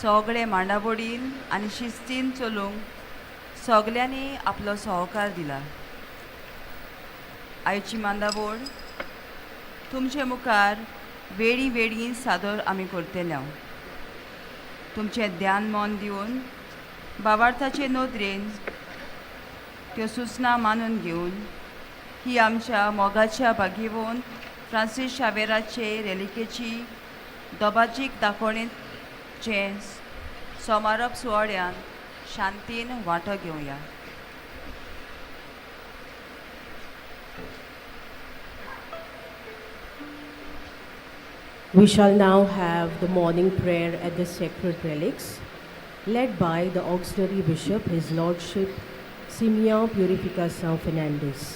सगळे मांडावडीन आनी शिस्तीन चलूंक सगल्यांनी आपलो सहकार दिला. आयची मांडावळ तुमचे मुखार वेळी वेळी सादर आमी करतले. तुमचें ध्यान मन दिवन भावार्थाचे नोदरेन त्यो सुचना मानून घेवन ही आमच्या मोगाच्या भागीवंत फ्रांसीस शावेराचे रेलिकेची दबाजीक दाखोवणेचे समारोप सुवाळ्यान शांतीन वांटो घेवया. We shall now have the morning prayer at the sacred relics, led by the Auxiliary Bishop, His Lordship Simeon Purificação Fernandes.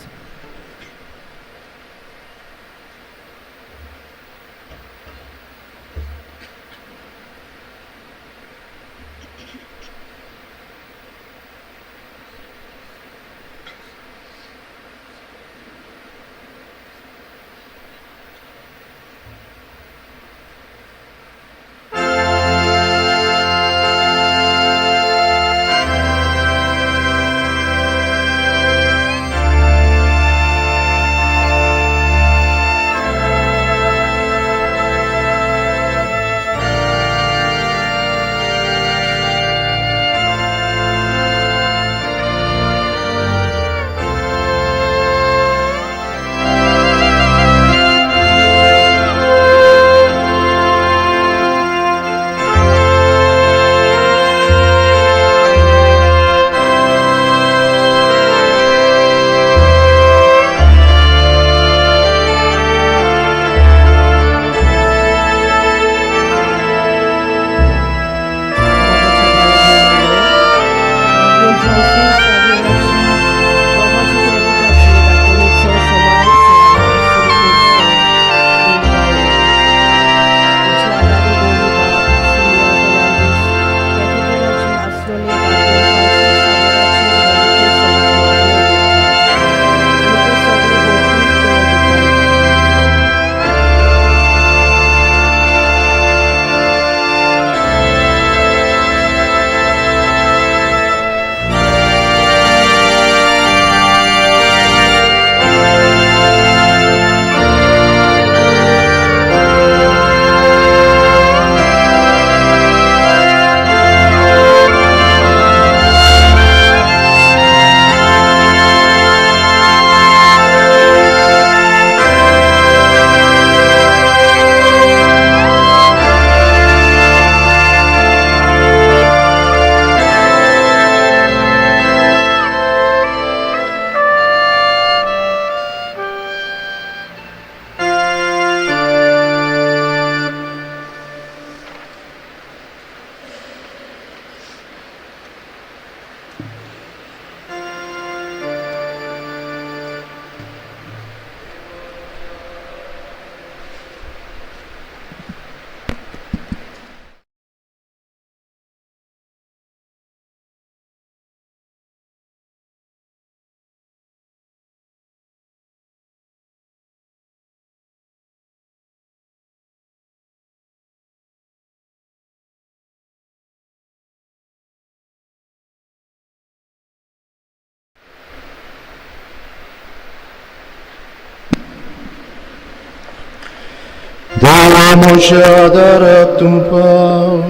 Vamos a dar a tu paz.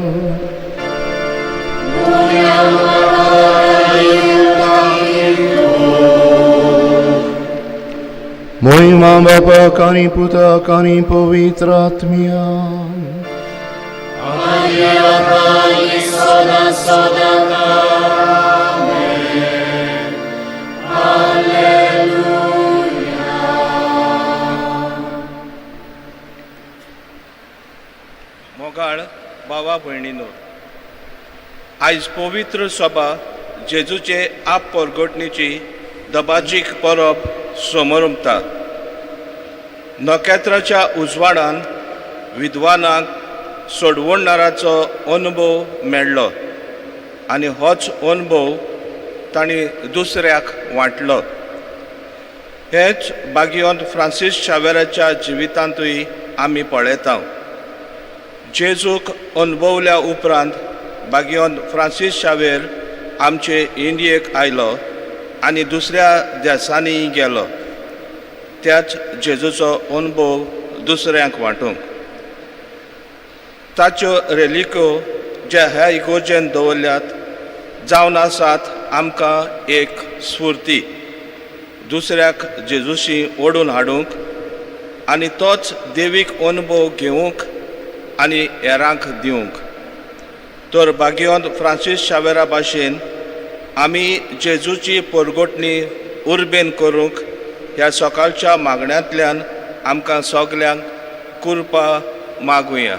Můj mám Baba, Kani Puta, Kani Povitratmia. Maria Kali Soda Sodana. Amen. Alleluia. मोगाळ भावा भयणीनो, आयज पवित्र सभा जेजूचे आप परगटणेची दबाजीक परब समारंभता. नखेत्राच्या उजवाडान विद्वानाक सोडवणाराचो अनुभव मेळ्ळो आनी होच अनुभव तांणी दुसऱ्याक वांटलो. हेच भाग्यवंत फ्रांसीस शावेराच्या जिवितांतूय आमी पळयता. जेजूक अनुभवल्या उपरांत बागयोन फ्रांसीस शावेर आमचे इंडियेक आयलो आनी दुसऱ्या देशांनी गेलो त्याच जेजूचो अनुभव दुसऱ्यांक वांटूंक. ताच्यो रेलिको जे ह्या इगोर्जेन दवरल्यात जावन आसात आमकां एक स्फूर्ती दुसऱ्याक जेजूशी ओडून हाडूंक आनी तोच देवीक अनुभव घेवंक आनी हेरांक दिवंक. तर बागयोन फ्रांसीस शावेरा भाशेन आमी जेजूची परगोटणी उर्बेन करूंक ह्या सकाळच्या मागण्यांतल्यान आमकां सगल्यांक कृपा मागुया.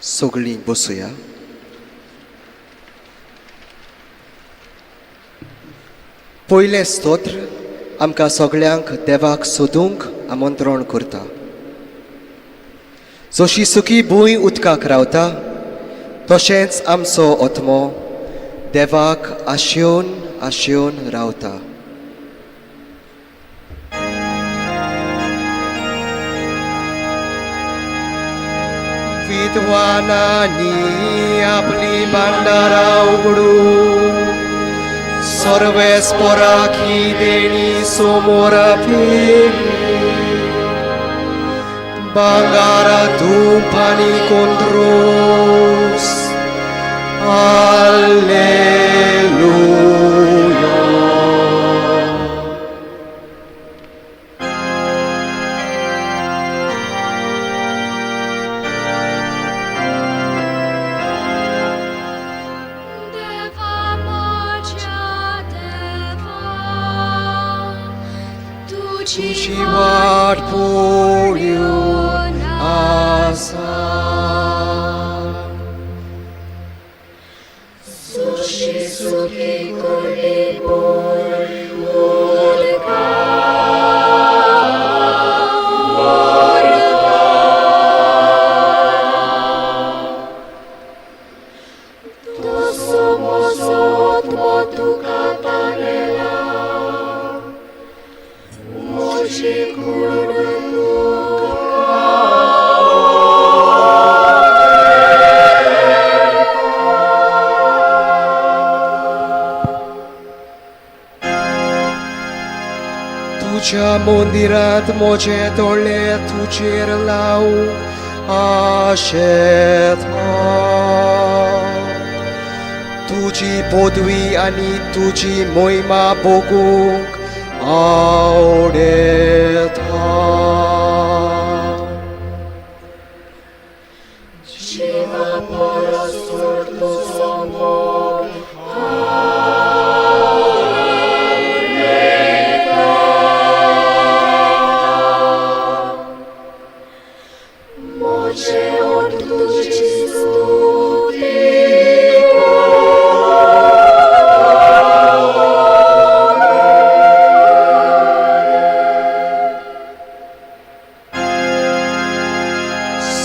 सगळीं बसुया. पयलें स्तोत्र आमकां सगळ्यांक देवाक सोदूंक आमंत्रण करता. जशी सुकी भूंय उदकाक रावता तशेंच आमचो आत्मो देवाक आशेवन आशेवन रावता. विद्वानांनी आपली भांडारा उगडून सर्वेस्पराक ही देणी समोर पेली. भांगार धूप आनी कोंद्रोस हालेलुया. तुझी वाट पळोवन आसा. सुशी सुकी कोरडी पोर उदका तुझ्या मंदिरात म्हजे दोळे तुजेर लावूंक आशेत तुजी पदवी आनी तुजी महिमा बघूंक आवडेत जिवा परसोड तुझो मोग मोचे ओठ तुझी स्तुती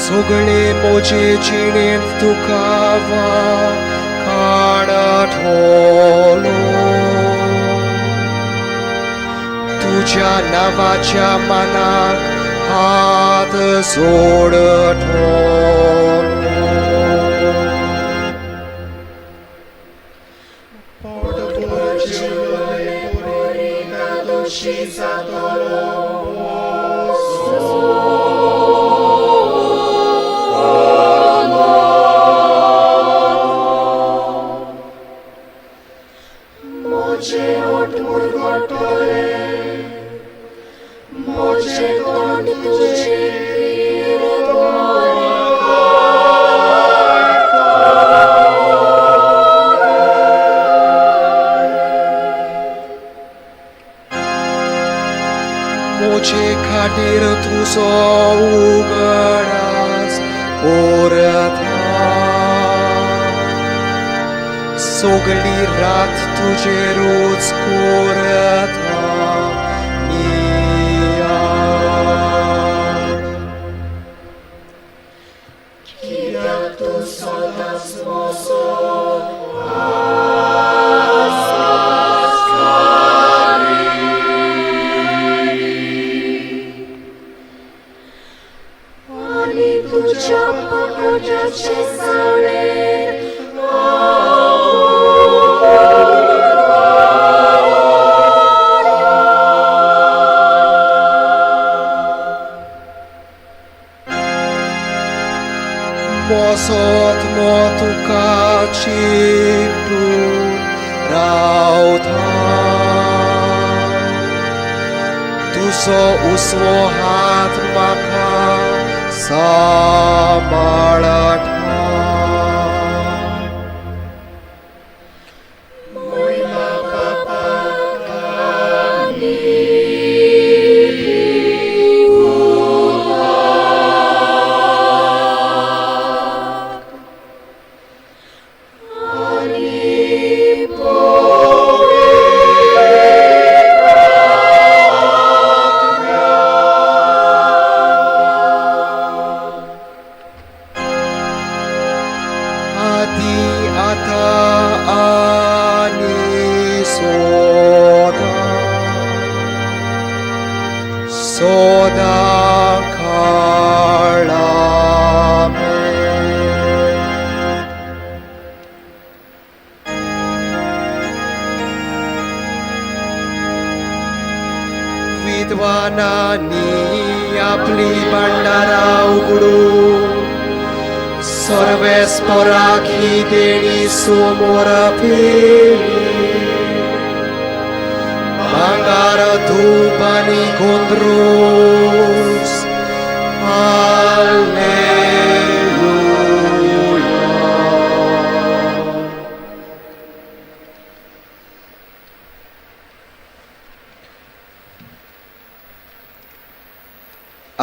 सगळे मोजे जिणेंत तुका काणठलो तुझ्या नावाच्या मनाक हात जोडठलो दोषी जातलो मोचे ओठ मुरगोटले मोचे तोंड तुझे मोचे खातीर तुजो उगडास ओरता सगळी रात तुजेरूच कोरता नियाळ कित्याक तूं सदांच मोसो आनी तुझ्या पगोट्याचे साळेर मोसोत मो तुका चिकटून रावता तुजो उसवो हात म्हाका सांबाळटा महिमा बापाक आनी आदी आता आनी सोदा काळामे विद्वानांनी आपली भंडारा उगडून सर्वेस्पराक ही देणी समोर पेली भांगार धूप आनी गोंदरूस हालेलुया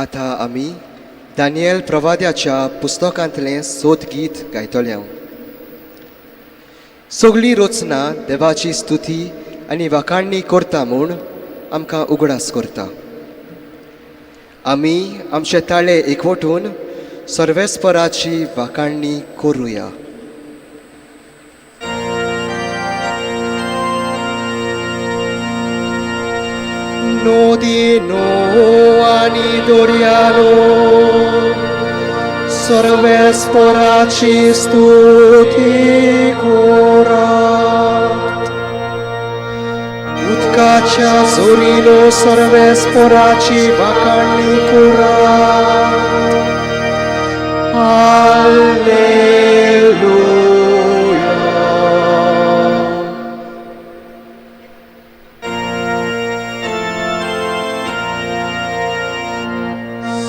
आतां आमी दानियल प्रवाद्याच्या पुस्तकांतलें सोद गीत गायतले. सगळीं रोचना देवाची स्तुती आनी वाखाणणी करता म्हूण आमकां उगडास करता. आमी आमचे ताळे एकवटून सर्वेस्पराची वाखाणणी करुया. नदीनो आनी दर्यानो सर्वेस्पराची स्तुती करात. उदकाच्या झोरीनो सर्वेस्पराची वाखाणणी करात. हालेलुया.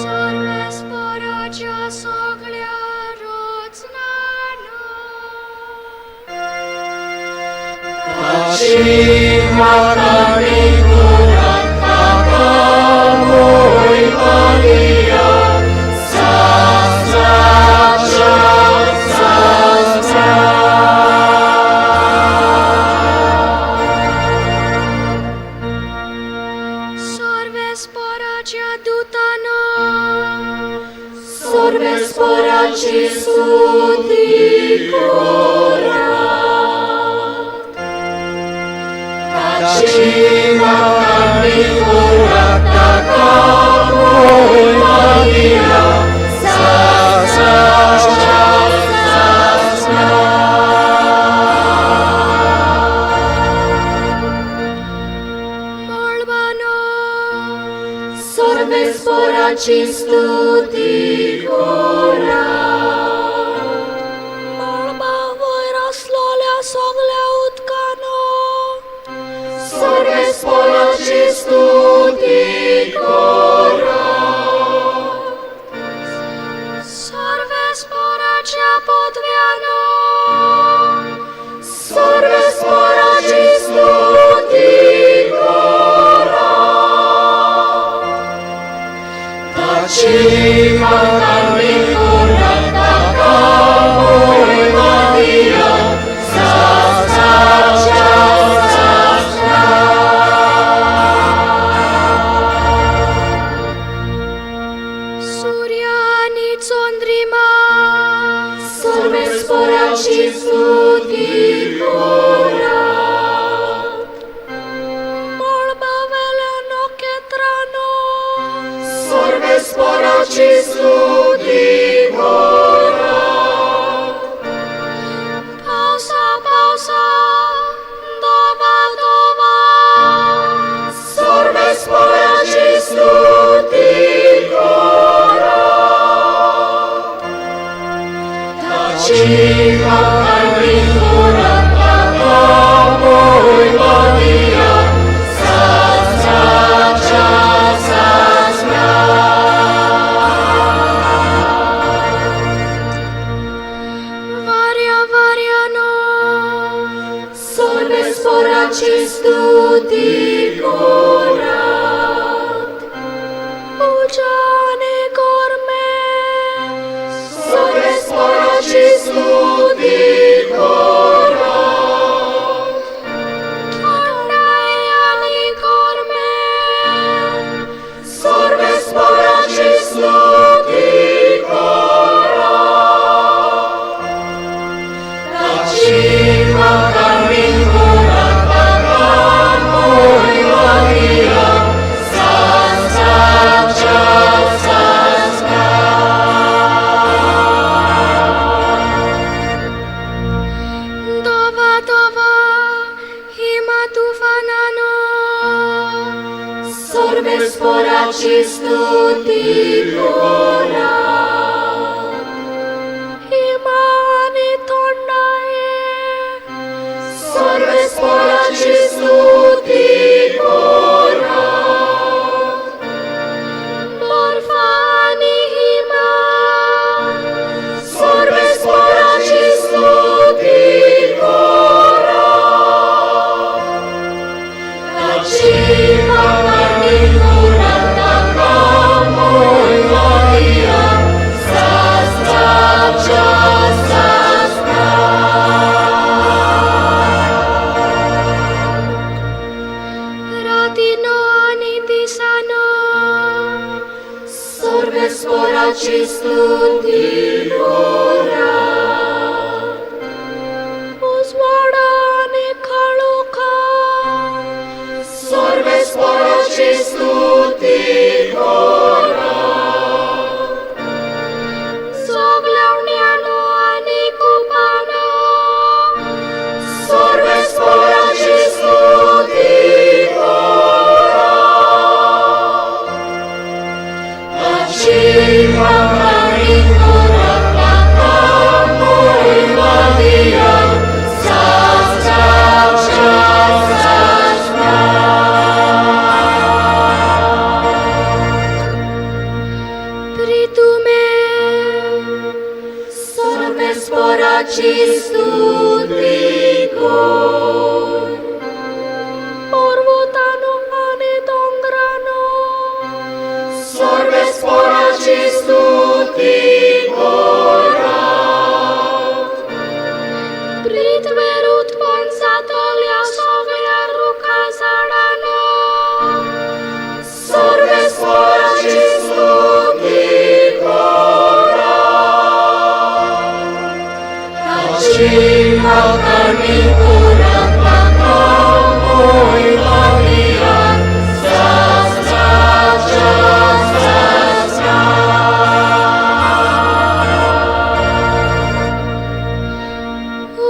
सर्वेस्पराच्या सगळ्या रोचनांनो ताची वाखाणणी करात. ताका महिमा सर्वेस्पराच्या दूतांनो सर्वेस्पराची स्तुती करात. ताची वाखाणणी करात. ताका महिमा दिया. मळबानो सर्वेस्पराची स्तुती करात. मळबा वयर असलेल्या सगळ्या उदकांनो सर्वेस्पराची स्तुती करात. सर्वेस्पराच्या पदव्यानो सर्वेस्पराची स्तुती करात. ताची वाखाणणी करात. ताका महिमा दिया. सूर्य आणि चंद्रिमा सर्वेस्पराची स्तुती करात. मळबावेल्या नखेत्रांनो सर्वेस्पराची स्तुती करात. पावसा पावसा दोबा दोबा सर्वेस्पराची स्तुती करात. ताची वाखाणणी करात. ताका महिमा दिया. वाऱ्या वाऱ्यानो सर्वेस्पराची स्तुती करात. उजाने गोरमे सर्वेस्पराची स्तुती करात. थंडाई आणि गोरमे सर्वेस्पराची स्तुती करात. ताची वाखाणणी करात. ताका महिमा दिया. दोबा दोबा हिमा तुफानानो सर्वेस्पराची स्तुती करात. हिमा आणि थंडाई सर्वेस्पराची स्तुती करात. बर्फ आणि हिमा सर्वेस्पराची स्तुती करात. ताची वाखाणणी करात. ताका महिमा दिया. शास्त्राच्या शास्त्रा.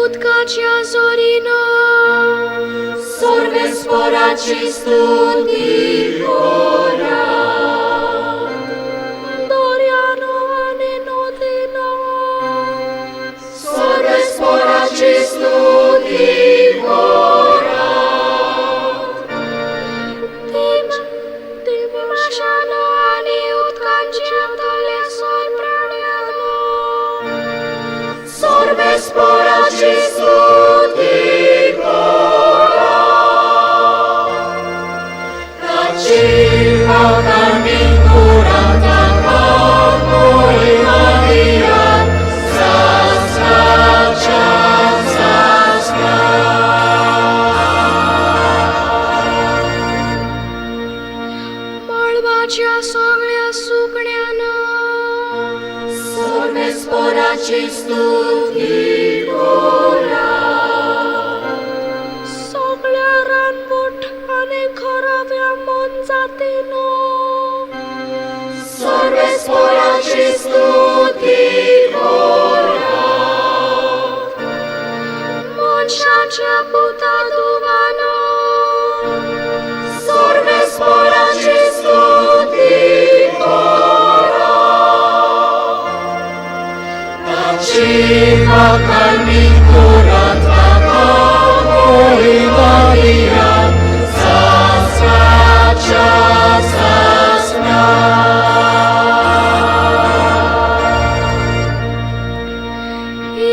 Utkacea zorino, sorbe sporaci studi ora. Doriano anenodino, sorbe sporaci studi ora. Tim mașano ani utkancea tale sorpreleano. Sorbe sporaci studi ora. Taciva camin curata noi Maria, Molbacia soglia sucneana, sorbe sporaci studi ora. Soglia ranvot ane kharavya mon zatino, sorbe sporaci studi ora. Mon shacha puta duvano, sorbe sporaci studi ora. Taciva camin curata noi Maria,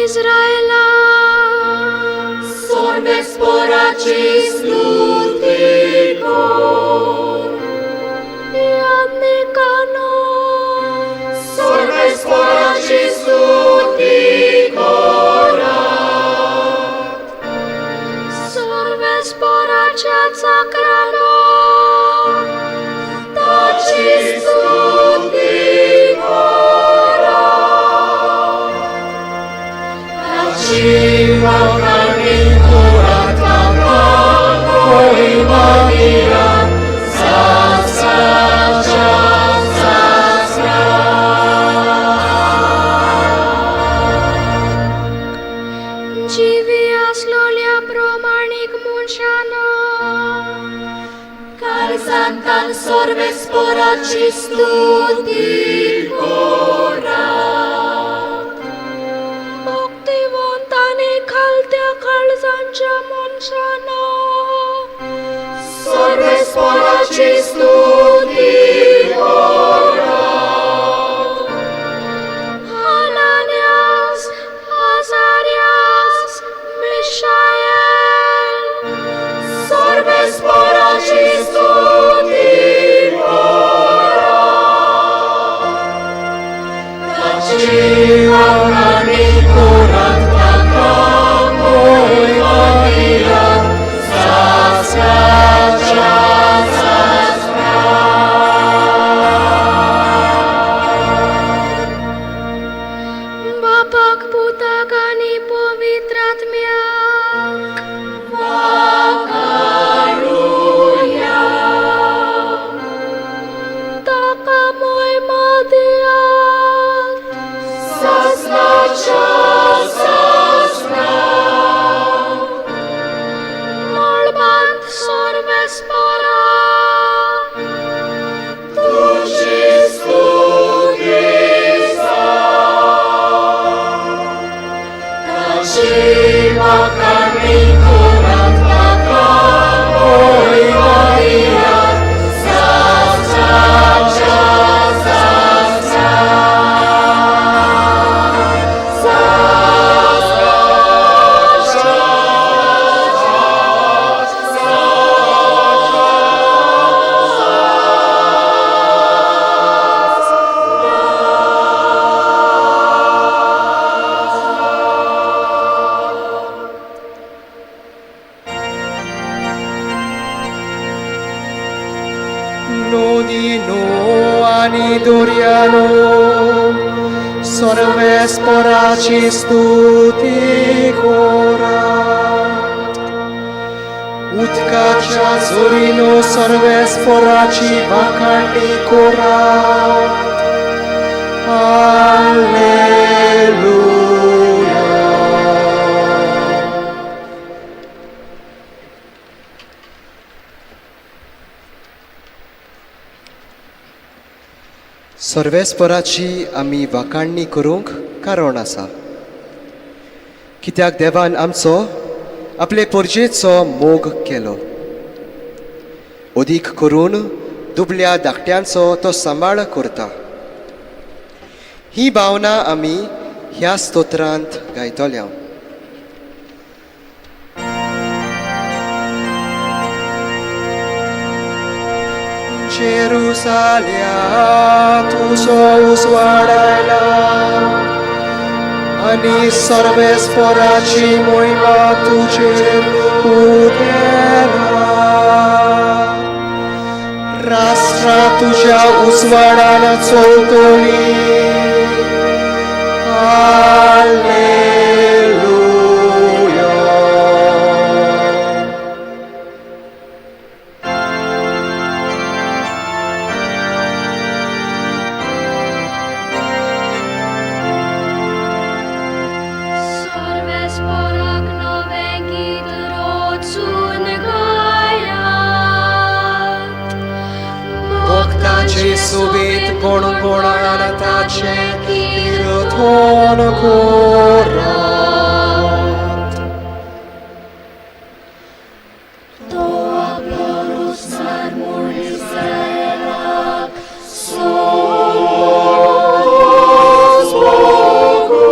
Izraela, sorbe sporaci studi cor. Iannicano, sorbe sporaci studi cora. Sorbe sporacia sacrano, taci studi cora. Taciva camin curata noi Maria, Jivia slolia promanic munșano, cal santan sorbe sporaci studi cora. Bhaktivontane khaltea khalzancia munșano, sorbe sporaci studi cora. Ananias, Azarias, Mishael, sorbe sporaci studi cora. Taciva camin curata noi Maria, Bapak putakani povitratmiak, Vakaruja. Taka moj madiat, saznača sazna. Molbant sorbe spora, tuži studi Taciva camin curata noi Maria, Nodino ani Doriano, sorbe sporaci studi cora. उदकाच्या जोरीनो सर्वेस्पराची वाखाणणी कोरात. Hallelujah. सर्वेस्पराची आमी वाखाणणी करूंक कारण आसा, कित्याक देवान आमचो आपले पोरजेचो मोग केलो. अदीक करून दुबळ्या धाकट्यांचो तो सांबाळ करता. ही भावना आमी ह्या स्तोत्रांत गायतल्या. जेरुसाल्या तुजो उजवाडायला आनी सर्वेस्पराची मोहिमा तुजेर उदेला. राष्ट्रां तुज्या उजवाडान चलतली. हालेलुया. सर्वेस्पराक नवें गीत रोचून गायात. भक्तांचे सोबीत गुणगुणान ताचे कीर्तन करात. तो आपलो रुसणार म्हूण इस्रायेलाक सोबोस भोगोली.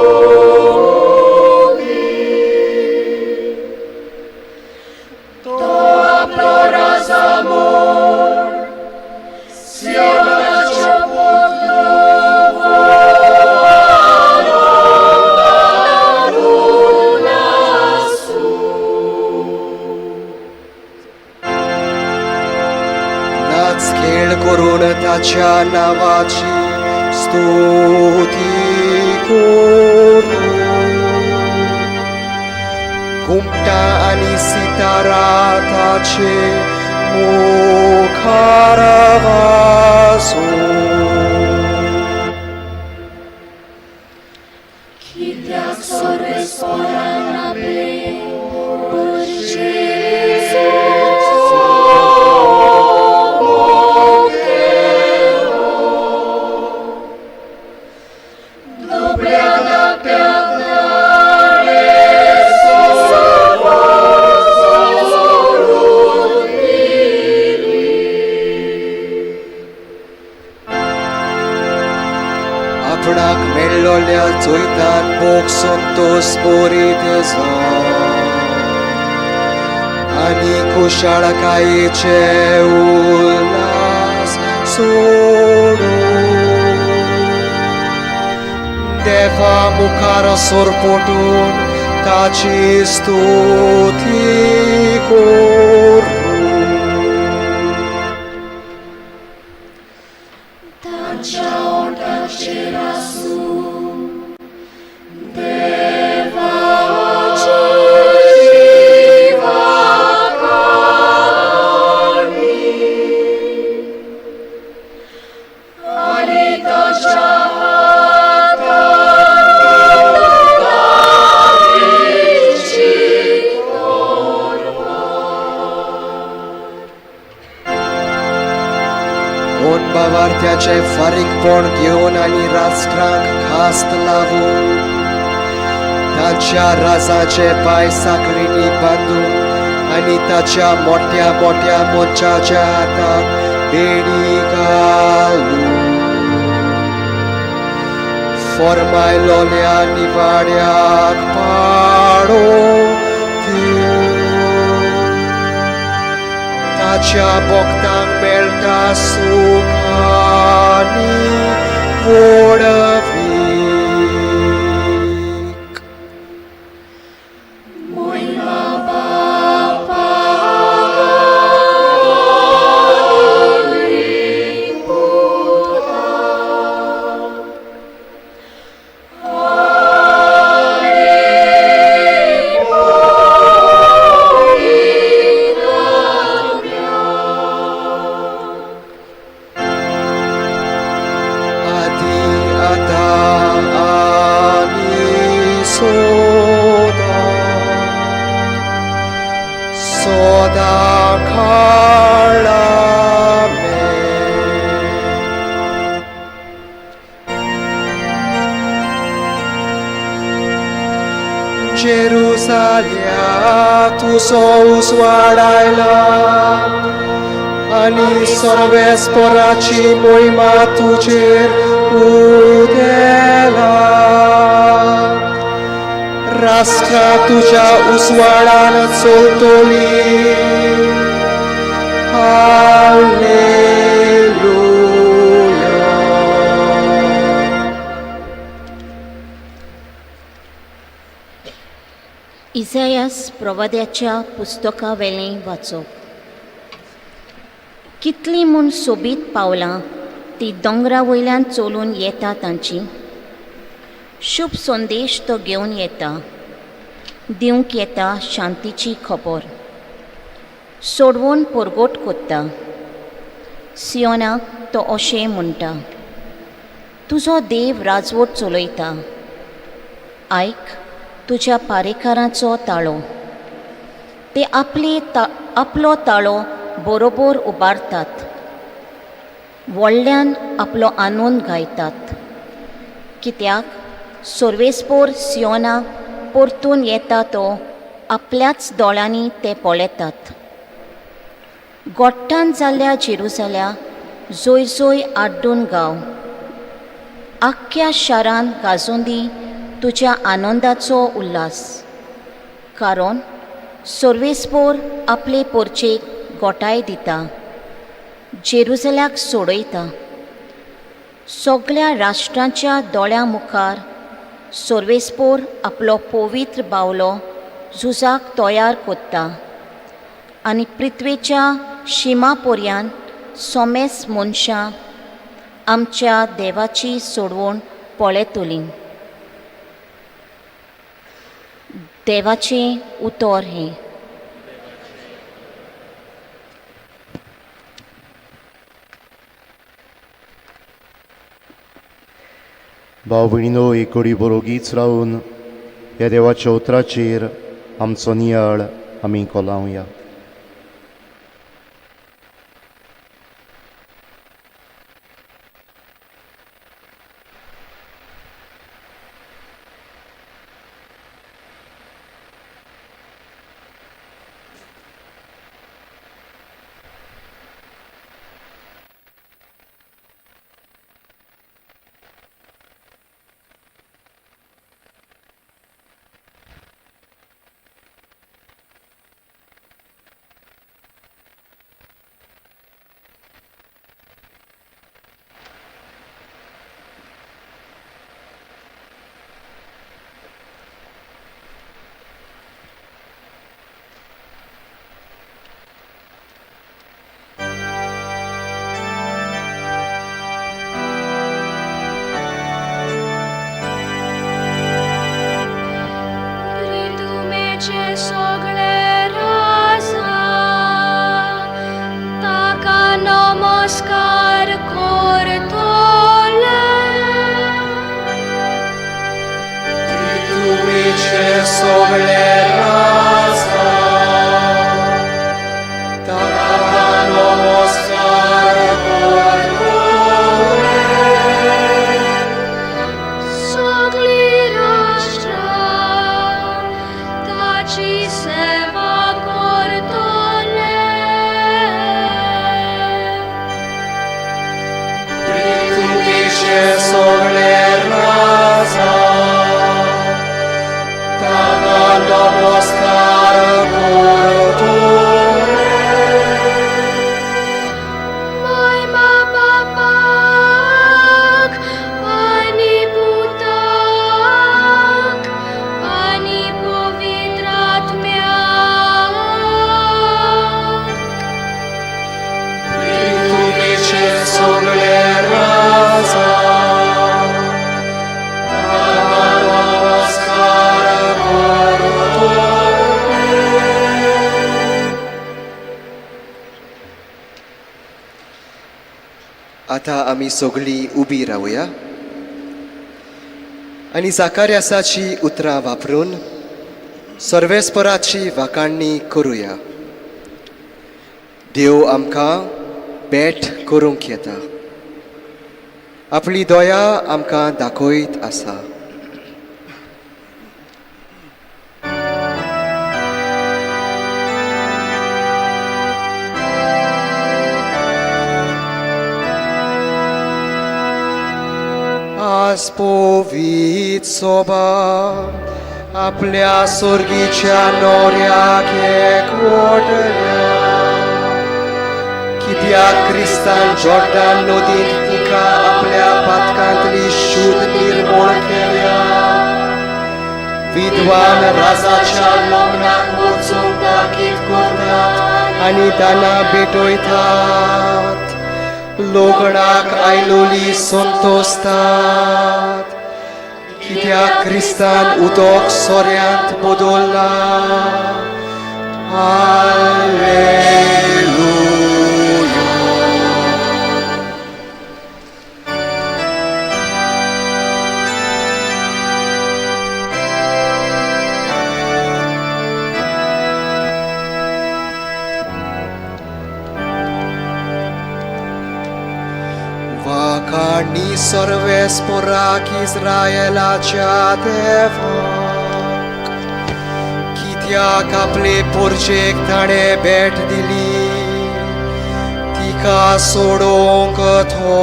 तो आपलो राजा म्हूण सियोनाच्यो पोतल्यो वालोरून आसूं. नाच खेळ करून ताच्या नावाची स्तुती करू. घुमटा आनी सितारा ताचे मुखार वाजू. कित्याक सर्वेस्परान आपले पोरजेचो मोग केलो. दुबळ्या धाकट्यांक ताणें सोडून दिली. आपणाक मेळ्ळोल्या जोयतान मोग संतोष बोरीत आनी कुशाळकायेचे उल्हास सोडून देवा मुखार सोरपोटून ताची स्तुती करू. तांच्या ओंठाचेर आसूं देवाची जिवाकाणी. आनी ताच्या हातांची कोण बावार्थ्याचे फारीकपण घेवन आनी राष्ट्रांक खास्त लावून ताच्या राजाचे पाय साखरेनी बांदून आनी ताच्या मोठ्या मोठ्या मनशाच्या हाताक बेडी घालून फर्मायलोल्या निवाड्याक पाडो ताच्या भक्तांक मेळटा सूख आनी वडवीक. मोहिमा बापाक पुताक सदां जेरुसाल्या तुजो उजवाडायला आनी सर्वेस्पराची मोहिमा तुजेर उदेला. राष्ट्रां तुज्या उजवाडान चलतली. हालेलुया. इसायास प्रवाद्याच्या पुस्तका वेलें वाचप. कितलीं म्हूण सोबीत पावलां ती दोंगरा वयल्यान चलून येता तांची. शुभ संदेश तो घेवन येता, दिवंक येता शांतीची खबर. सोडवून परगोट कोत्ता. सियोनाक तो अशें म्हणटा, तुजो देव राजवट चलयता. आयक तुज्या पारेकारांचो ताळो. ते आपलो ताळो बरोबर उबारतात. व्हडल्यान आपलो आनंद गायतात. कित्याक सर्वेस्पोर सियोना परतून येता तो आपल्याच दोळ्यांनी ते पळयतात. गोठ्ठान जाल्ल्या जेरुसाल्या जोय जोय आड्डून गाव. आख्ख्या शारान गाजोवन दी तुज्या आनंदाचो उल्हास. कारण सर्वेस्पोर आपले पोरचेक गोठाय दिता, जेरुसल्याक सोडयता. सगळ्या राष्ट्रांच्या दोळ्यां मुखार सर्वेस्पोर आपलो पवित्र बावलो झुजाक तयार कोत्ता आनी पृथ्वेच्या शिमा पर्यान सोमेस मनशां आमच्या देवाची सोडवण पळयतलीं. देवाचें उतर हें. भाव भयणीनो, एक कडी बरोगीच रावन ह्या देवाच्या उतराचेर आमचो नियाळ आमी कोलावया. नमस्कार करतले. तुमीचे सगळे राजा, ताका नमस्कार करतले. सगळी राष्ट्रां ताची सेवा करतले. तुमीचे सगळे राजा, ताका नमस्कार करतले. महिमा बापाक आनी पुताक आनी पवित्र आत्म्याक. तुमीचे सगळे राजा, ताका नमस्कार करतले. आतां आमी सगळीं उबी रावया आनी जाकार्यासाची उतरां वापरून सर्वेस्पराची वाखाणणी करुया. देव आमकां भेट करूंक येता. आपली दया आमकां दाखयत आसा. आज पोवीत सोबा आपल्या सोर्गीच्या नोऱ्याक एकवटल्या. कित्याक क्रिस्तान जॉर्डान नदींत तिका आपल्या पातकांतली शुद्ध निर्मूळ केल्या. विद्वान राजाच्या लग्नाक वचूंक ताकीद करतात आनी दानां भेटयतात. लोगणाक आयलोली संतोसतात. कित्याक क्रिस्तान उदक सोऱ्यांत बदलला. हालेलुया. वाखाणी सर्वेस्पराक इस्रायेलाच्या देवाक. कित्याक आपले पोरचेक ताणें भेट दिली. तिका सोडोवंक तो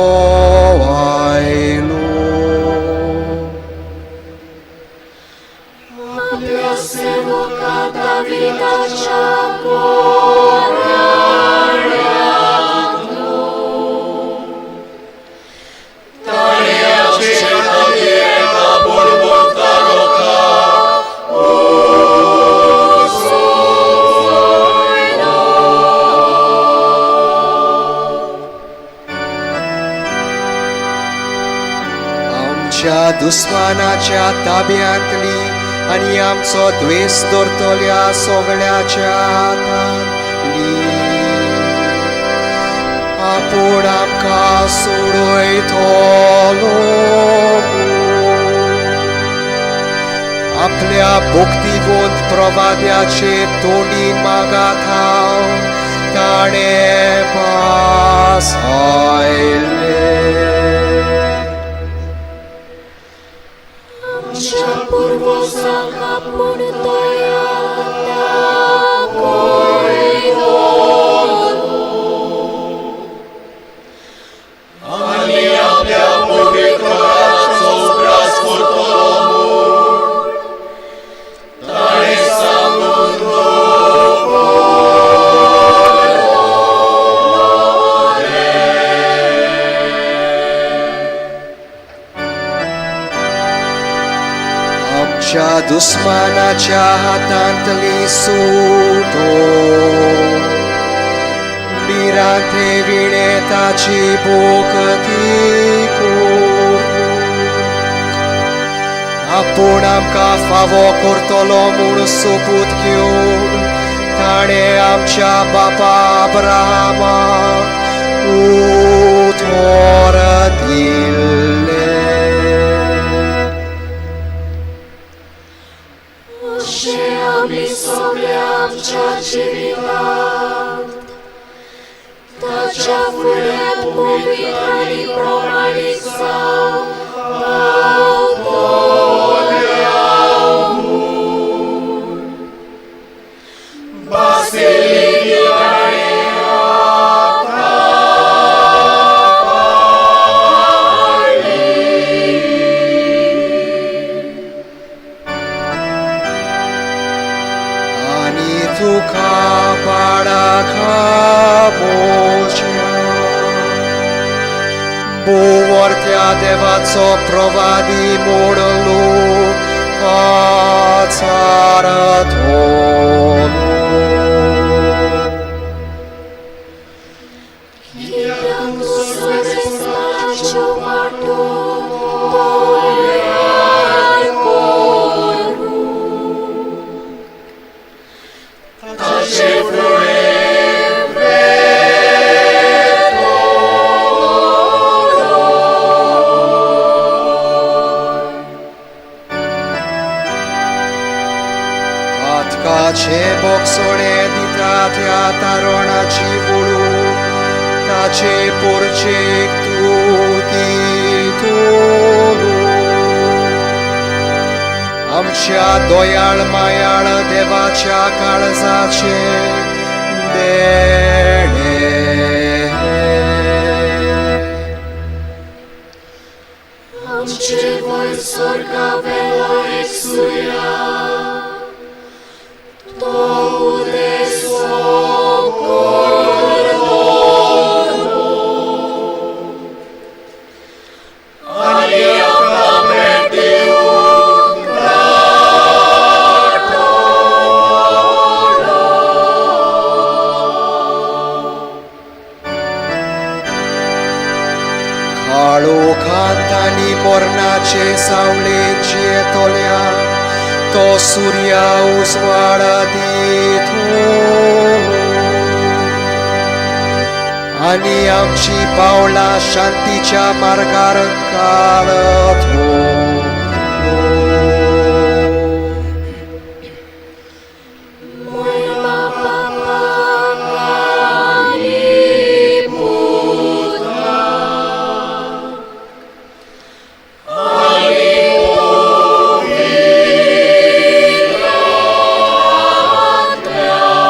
आयलो. आपल्या सेवका दाविदाच्या आमच्या दुस्मानाच्या ताब्यांतली आनी आमचो द्वेष दवरतल्या सगळ्याच्या हातांतली. आपूण आमकां सोडयतलो. आपल्या भक्तिवंत प्रवाद्याचे तोंडी मागात हांव ताणें पासयले. आमच्या पुर्वजांक आपूण दया दाखयलो. आनी आपल्या पवित्र राष्ट्राचो उगडास करतलो म्हूण ताणें सांगून आमच्या दुस्मानाच्या हातांतली सुटोवन मिरांते विणे ताची बोकती करूंक आपूण आमकां फावो करतलो म्हूण सोपूत घेवन ताणें आमच्या बापा अब्राहामाक उतर दिल्लें. अशें आमी सगळे आमच्या जिवितांत ताच्या फुड्यान पवित्र आनी प्रमाणीत जावंक पावतल्या म्हूण बासिलिकी ताणें आनी तुका बाळाखा मोच्या बोवर्त्या देवाचो प्रवादी म्हूण लोक पाचारतलो. कित्याक सर्वेस्ताच्यो वाटो तयार करून ताचे पातकाचे बोगसोणे दिता दिसता त्या तारणाची वळू ताचे पोरचेक तूं दितलो आमच्या दोयाळ मायाळ देवाच्या काळजाचे देणे आमचे वयर स्वर्गा वेलो एक सूर्या तो उदेश करतो आनी आमकां भेट दिवंक काळोखांत आनी मोरणाचे सावळेंत जियेतोल्या तो सूर्या उजवाड दितलो आनी आमची पावलां शांतीच्या मार्गार काडतलो महिमा बापाक आनी पुत्राक आनी पवित्र आत्म्याक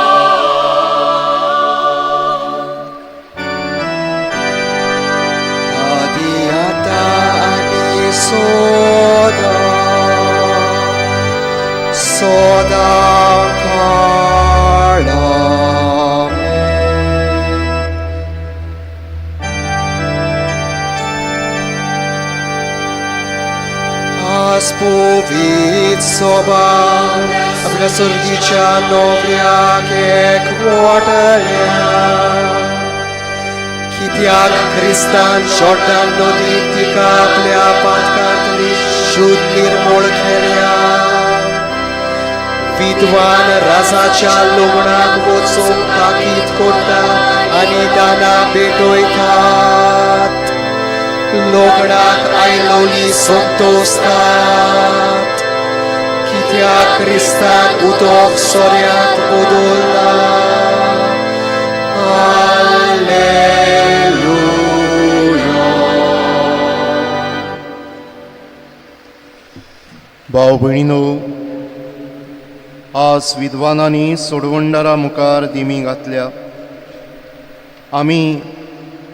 आदि आता आनी सोदा सोदा Spowiedź soba आपल्या सर्गीच्या नोकऱ्याक एकवटल्या कित्याक क्रिस्तान जॉर्डान नदीत तिका आपल्या पातकांतली शुद्ध निर्मळ केल्या विद्वान राजाच्या लग्नाक वचूंक ताकीद करता आनी दाना भेटयतात लग्नाक आयलोली संतोसतात कित्याक क्रिस्तान उदक सोऱ्यांत बदलला हालेलुया भाव भयणीनो आज विद्वानांनी सोडवंडारा मुखार दिमी घातल्या आमी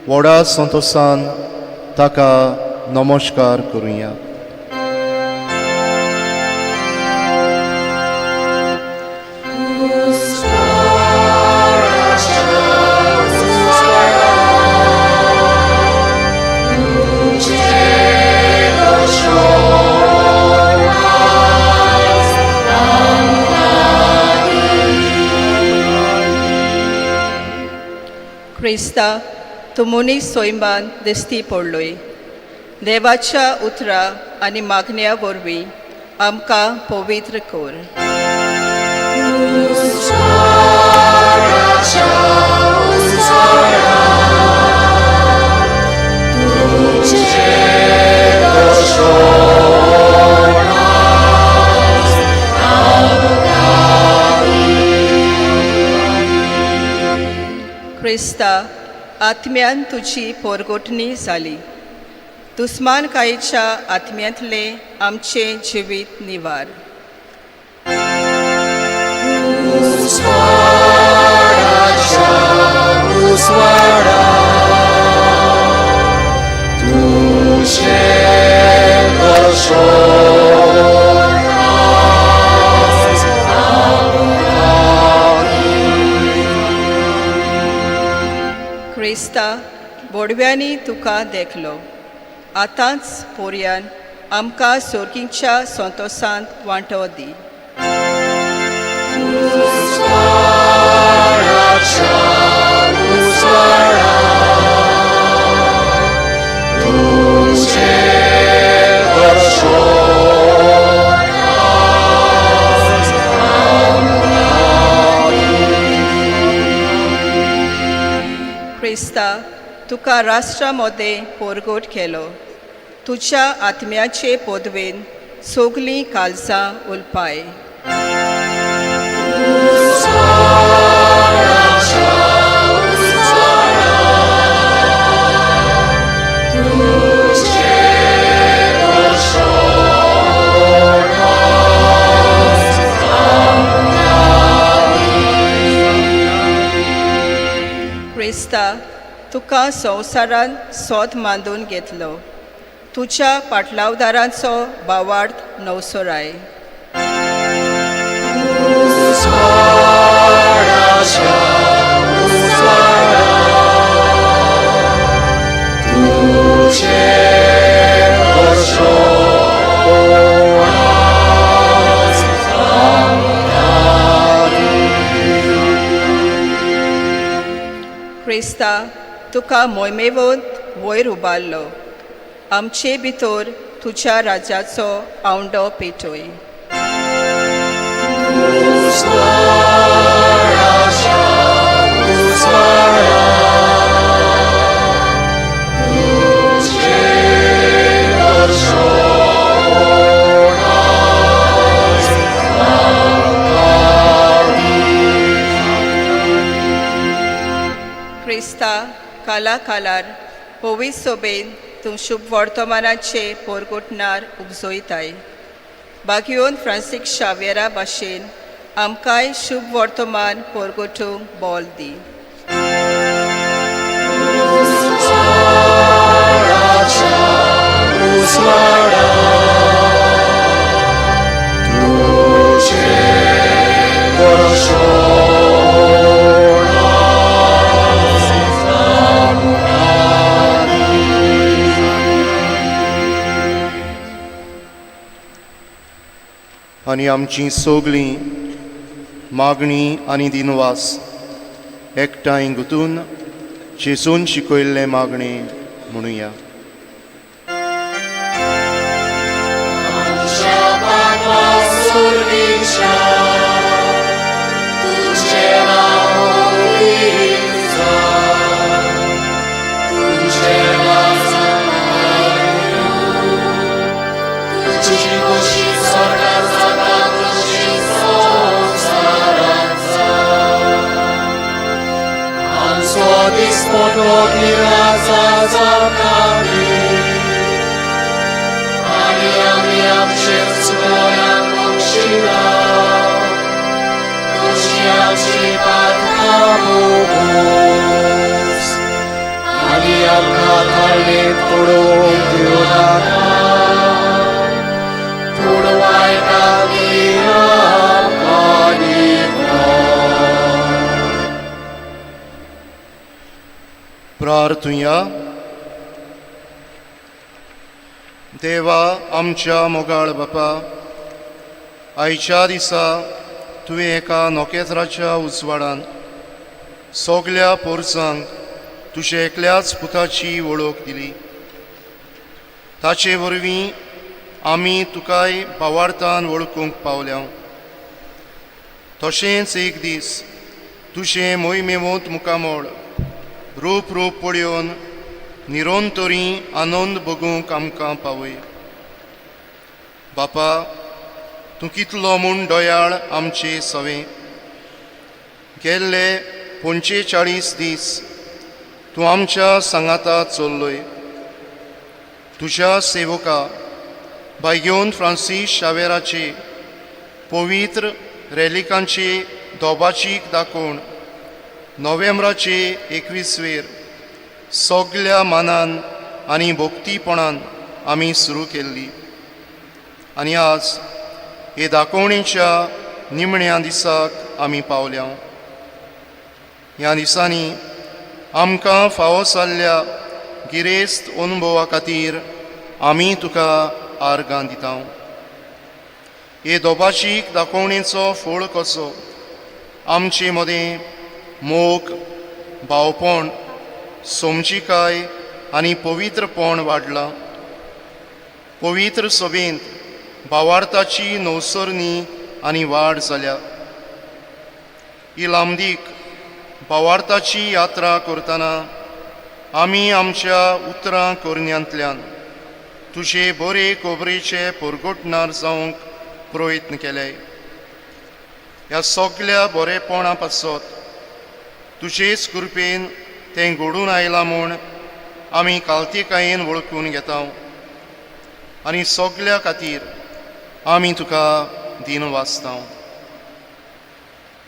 व्हडा संतोशान ताका नमस्कार करुया क्रिस्ता तूं मनीस सोयमान दिसती पडलोय देवाच्या उतरां आनी मागण्या वरवीं आमकां पवित्र कर क्रिस्ता आत्म्यान तुजी पोरगोटणी जाली दुस्मानकायेच्या आत्म्यांतले आमचे जिवीत निवार क्रिस्ता बोडव्यांनी तुका देखलो आतांच पोरयान आमकां सोर्गीच्या संतोशांत वांटो दी क्रिस्ता तुका राष्ट्रामध्ये पोरगोट केलो तुझ्या आत्म्याचे पोदवेन सोगलीं काळजां उलपाय क्रिस्ता तुका संवसारान सोद मांडून घेतलो तुज्या पाटलावदारांचो भावार्थ नवसोराय क्रिस्ता तुका मोहिमेवंत वयर उबारलो आमचे भितर तुज्या राज्याचो आवंडो पेटोय क्रिस्ता काला कालार पवित्र सोबेन तूं शुभ वर्तमानाचे पोरगोटणार उपजोयताय बागयोन फ्रांसीक शावेरा भाशेन आमकांय शुभ वर्तमान पोरगोटूंक बोल दी आनी आमची सगळीं मागणी आनी दिनवास एकठांय गुंतून जेसून शिकयल्ले मागणे म्हणुया प्रार्थुया देवा आमच्या मोगाळ बापा आयच्या दिसा तुवें एका नोकेत्राच्या उजवाडान सगल्या पोरसांक तुजे एकल्याच पुताची वळख दिली ताचे वरवीं आमी तुकाय भावार्थान वळखूंक पावल्या तशेंच एक दीस तुजें मोहिमेवंत मुखामोळ रूप रूप पळयोवन निरोंतरी आनंद भोगूंक आमकां पावय बापा तूं कितलो म्हूण दोयाळ आमचे सवे गेल्ले 45 दीस तूं आमच्या सांगाता चल्लोय तुज्या सेवका बायगेवन फ्रांसीस शावेराचे पवित्र रेलिकांचे दोबाचीक दाखोवन नोव्हेंबराचे 21 सगल्या मानान आनी भोक्तीपणान आमी सुरू केल्ली आनी आज हे दाखोवणेच्या निमण्या दिसाक आमी पावल्या ह्या दिसांनी आमकां फावो जाल्ल्या गिरेस्त अनुभवा खातीर आमी तुका आर्गां दिता हे दोबाचीक दाखोवणेचो फळ कसो आमचे मदें मोग भावपण समजिकाय आनी पवित्रपण वाडलां पवित्र सभेंत भावार्थाची नवसरणी आनी वाड जाल्या ही लांबदीक भावार्थाची यात्रा करतना आमी आमच्या उतरां करण्यांतल्यान तुजे बरे खबरेचे परगोटणार जावंक प्रयत्न केले ह्या सगल्या बरेपणा पासत तुजेच कृपेन तें घडून आयलां म्हूण आमी कालतेकायेन वळखून घेता आनी सगल्या खातीर आमी तुका दिन वाचता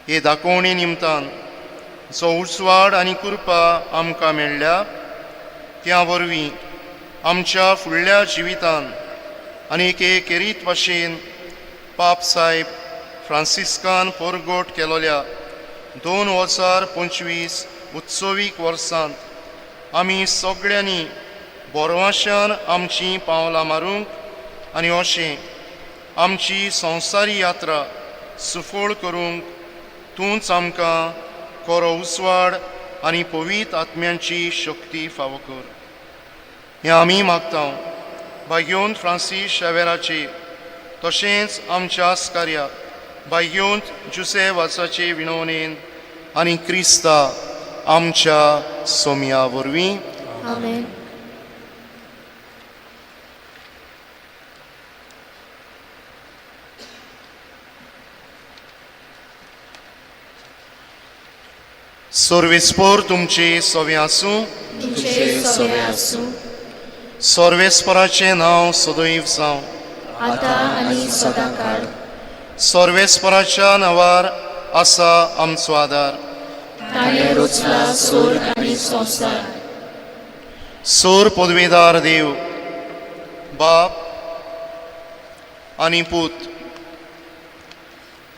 हे दाखोवणे निमतान जो उजवाड आनी कृपा आमकां मेळ्ळ्या त्या वरवीं आमच्या फुडल्या जिवितान आनीक एक रीत भाशेन पाप साहेब फ्रांसिस्कान पोरगोट केलोल्या 2025 उत्सवीक वर्सांत आमी सगळ्यांनी बोरवाशान आमची पावलां मारूंक आनी अशें आमची संवसारी यात्रा सुफोळ करूंक तूंच आमकां खरो उसवाड आनी पवित्र आत्म्यांची शक्ती फावो कर. हें आमी मागता भाग्योंत फ्रांसीस शेवेराचे तशेंच आमच्या आस्कार्याक भाग्योंत जुसे वासाचे विणवणेन आनी क्रिस्ता आमच्या सोम्या वरवीं. आमेन. सर्वेस्पर तुमचे सोवे आसूं. तुमचे सोवे आसूं. सर्वेस्पराचें नांव सदैव जावं. आतां आनी सदांकाळ. सर्वेस्पराच्या नांवार आसा आमचो आदार. ताणें रचला स्वर्ग आनी संवसार. सोर पदवेदार देव बाप आनी पूत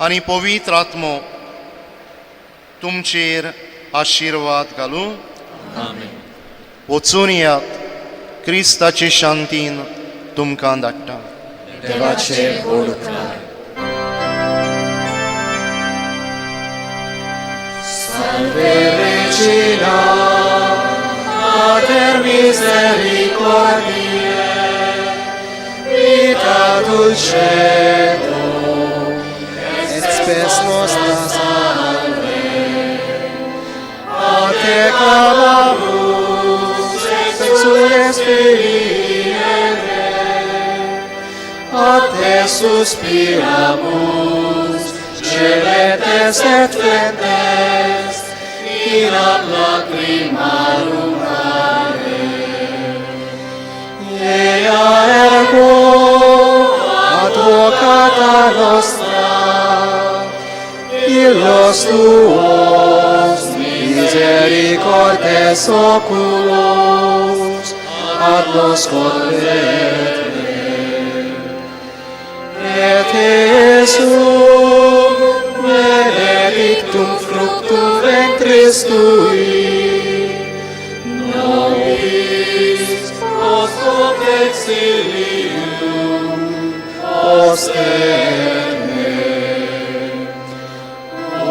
आनी पवित्र आत्मो तुमचेर आशिर्वाद घालूं. वचून यात, क्रिस्ताचे शांतीन तुमकां धाडटा. देवाचे गोड उपकार. Salve Regina, Mater misericordiae, vita dulcedo, et spes nostra salve. A te clamamus, exules Filii Eve, a te suspiramus, celetes et flentes, in ab lacrimarum vale. Ea ergo advocata nostra, illos tuos misericordes oculos ad nos converte. Et Jesum benedictum fructum ventris tui, nobis post hoc exilium ostende. O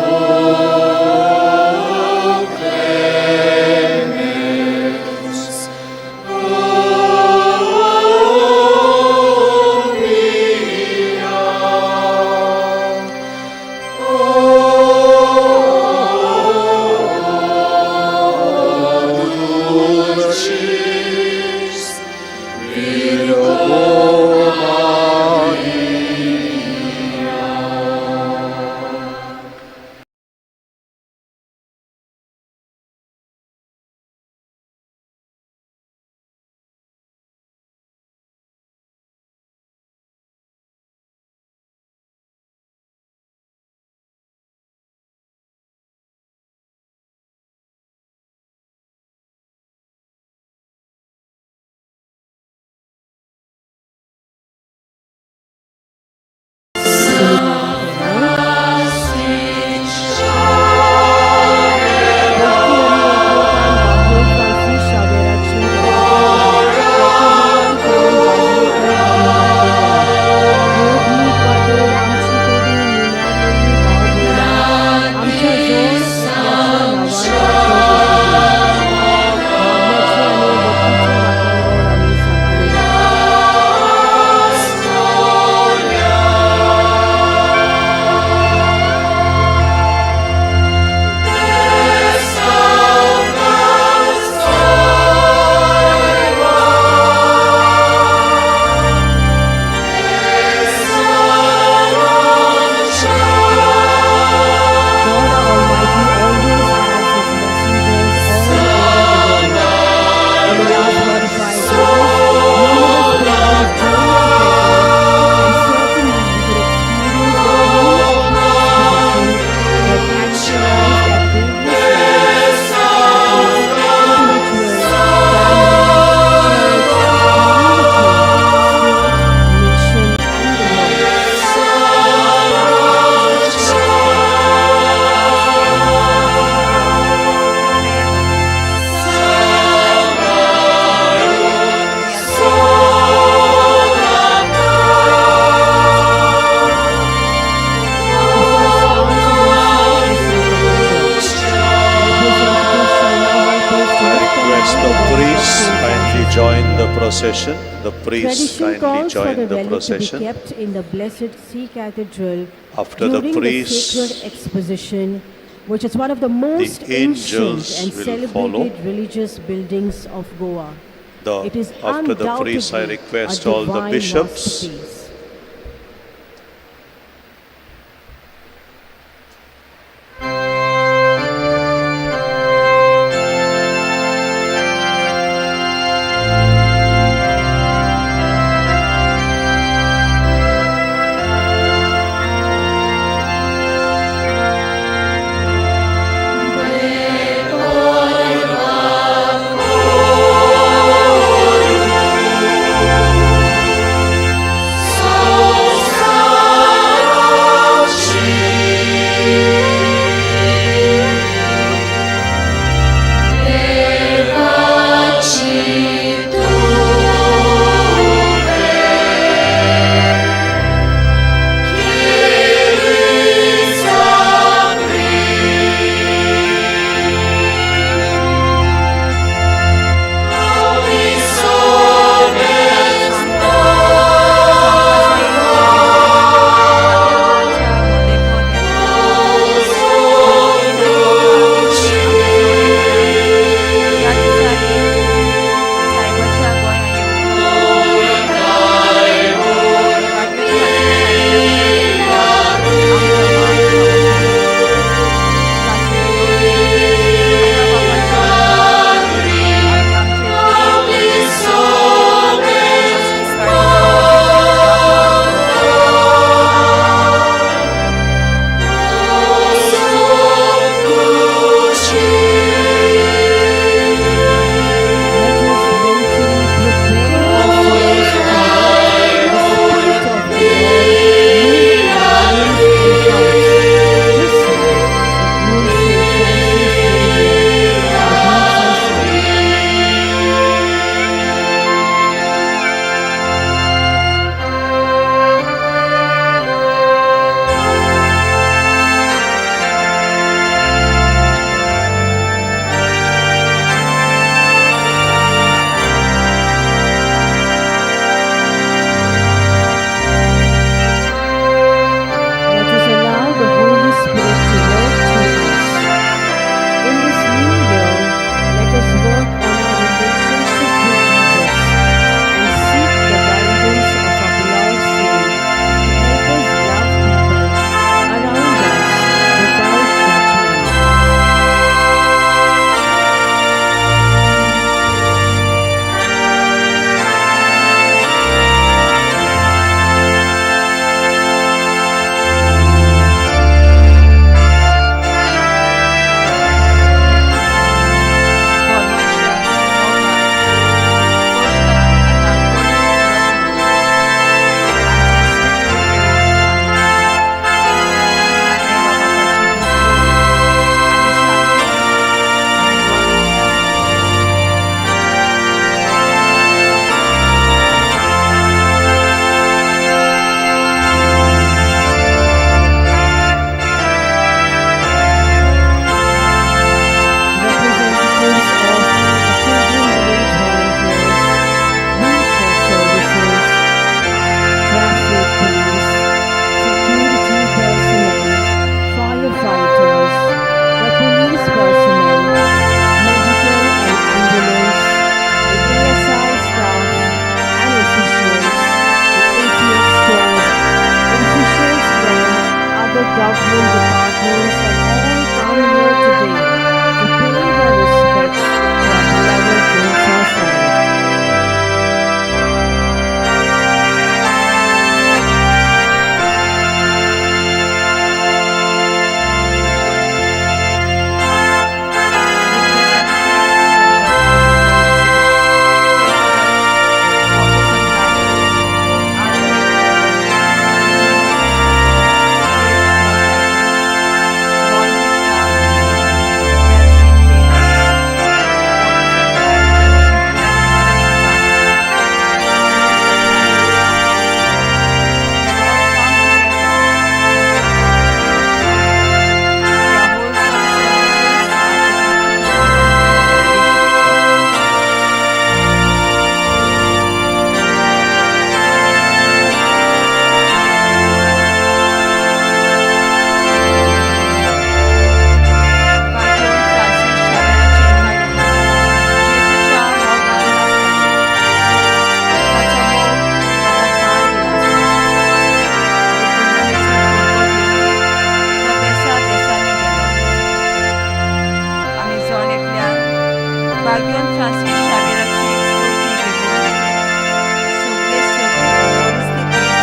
clemens, O mia, O dulcis Virgo Maria. join the procession. The priests Tradition kindly calls for join the the relic to be procession. kept in the Blessed Sea Cathedral After the during priests, sacred exposition, which is one of the most ancient angels and will celebrated follow. religious buildings of Goa. It is After the priests, I undoubtedly request a all the divine bishops masterpiece. Francis शावेराची स्फूर्ती घेऊन सगळे परिस्थितीत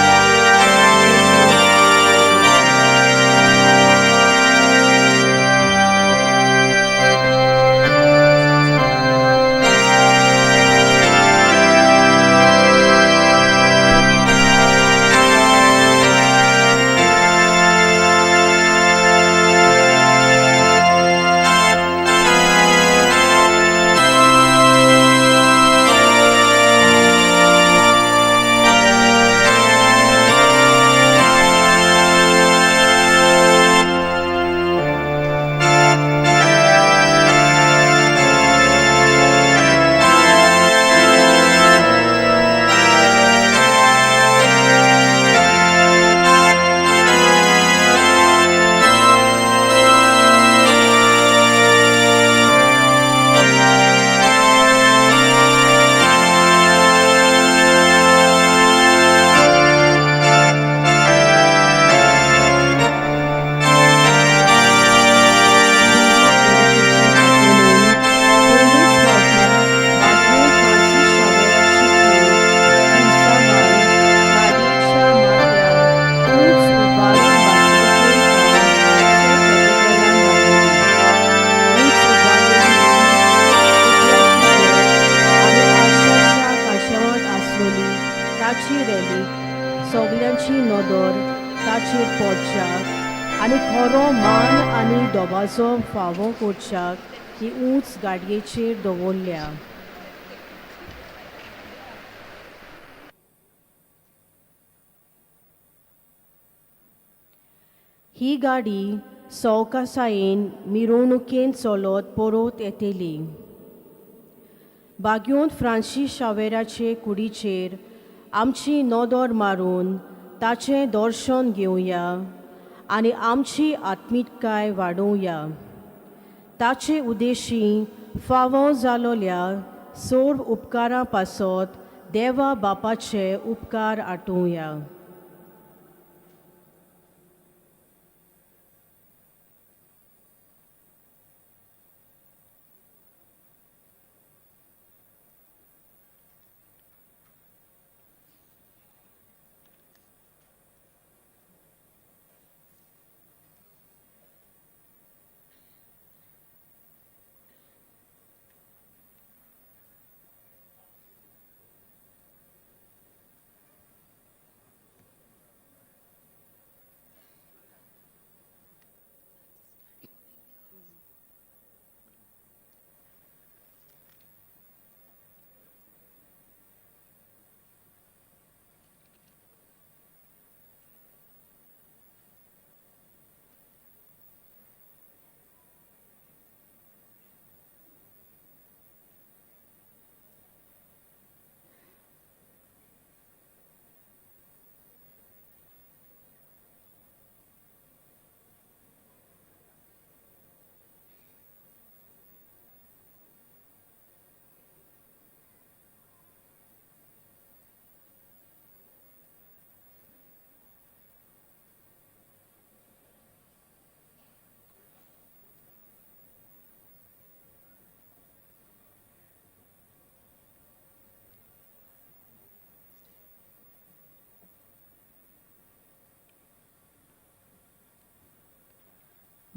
ताची rally सगल्यांची नदर ताचेर पडच्याक आनी खरो मान आनी दोबाजो फावो करच्याक ही ऊंच गाडयेचेर दवरल्या. ही गाडी सवकासायेन मिरवणुकेन चलत परत येतली. बागयोंत फ्रांसीस शावेराचे कुडीचेर आमची नदर मारून ताचें दर्शन घेवया आनी आमची आत्मीकताय वाडोवया. ताचे उद्देशी फावो जालोल्या सर्व उपकारां पासत देवा बापाचे उपकार आठोवया.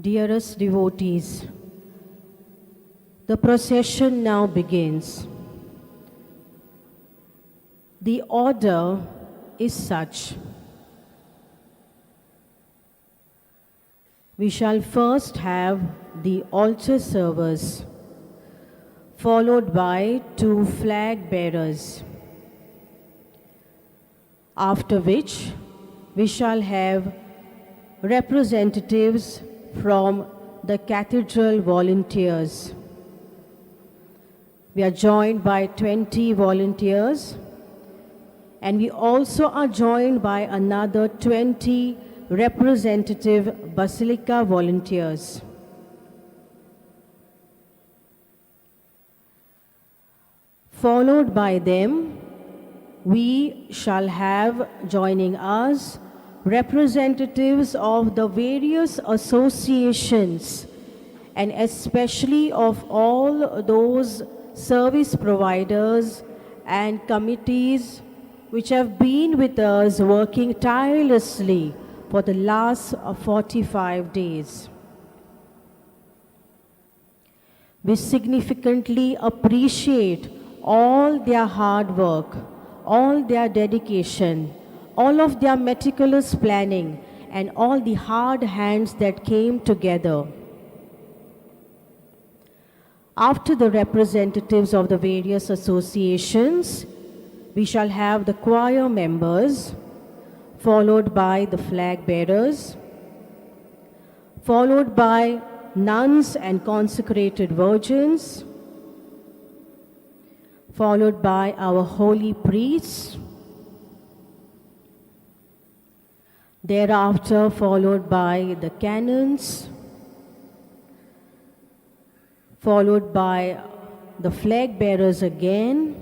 Dearest devotees, the procession now begins. The order is such. We shall first have the altar service, followed by 2 flag bearers, after which we shall have representatives from the cathedral volunteers. We are joined by 20 volunteers, and we also are joined by another 20 representative Basilica volunteers. Followed by them, we shall have joining us representatives of the various associations and especially of all those service providers, and committees which have been with us working tirelessly for the last 45 days. We significantly appreciate all their hard work, all their dedication, all of their meticulous planning, and all the hard hands that came together. After the representatives of the various associations, we shall have the choir members, followed by the flag bearers, followed by nuns and consecrated virgins, followed by our holy priests, thereafter followed by the canons, followed by the flag bearers again,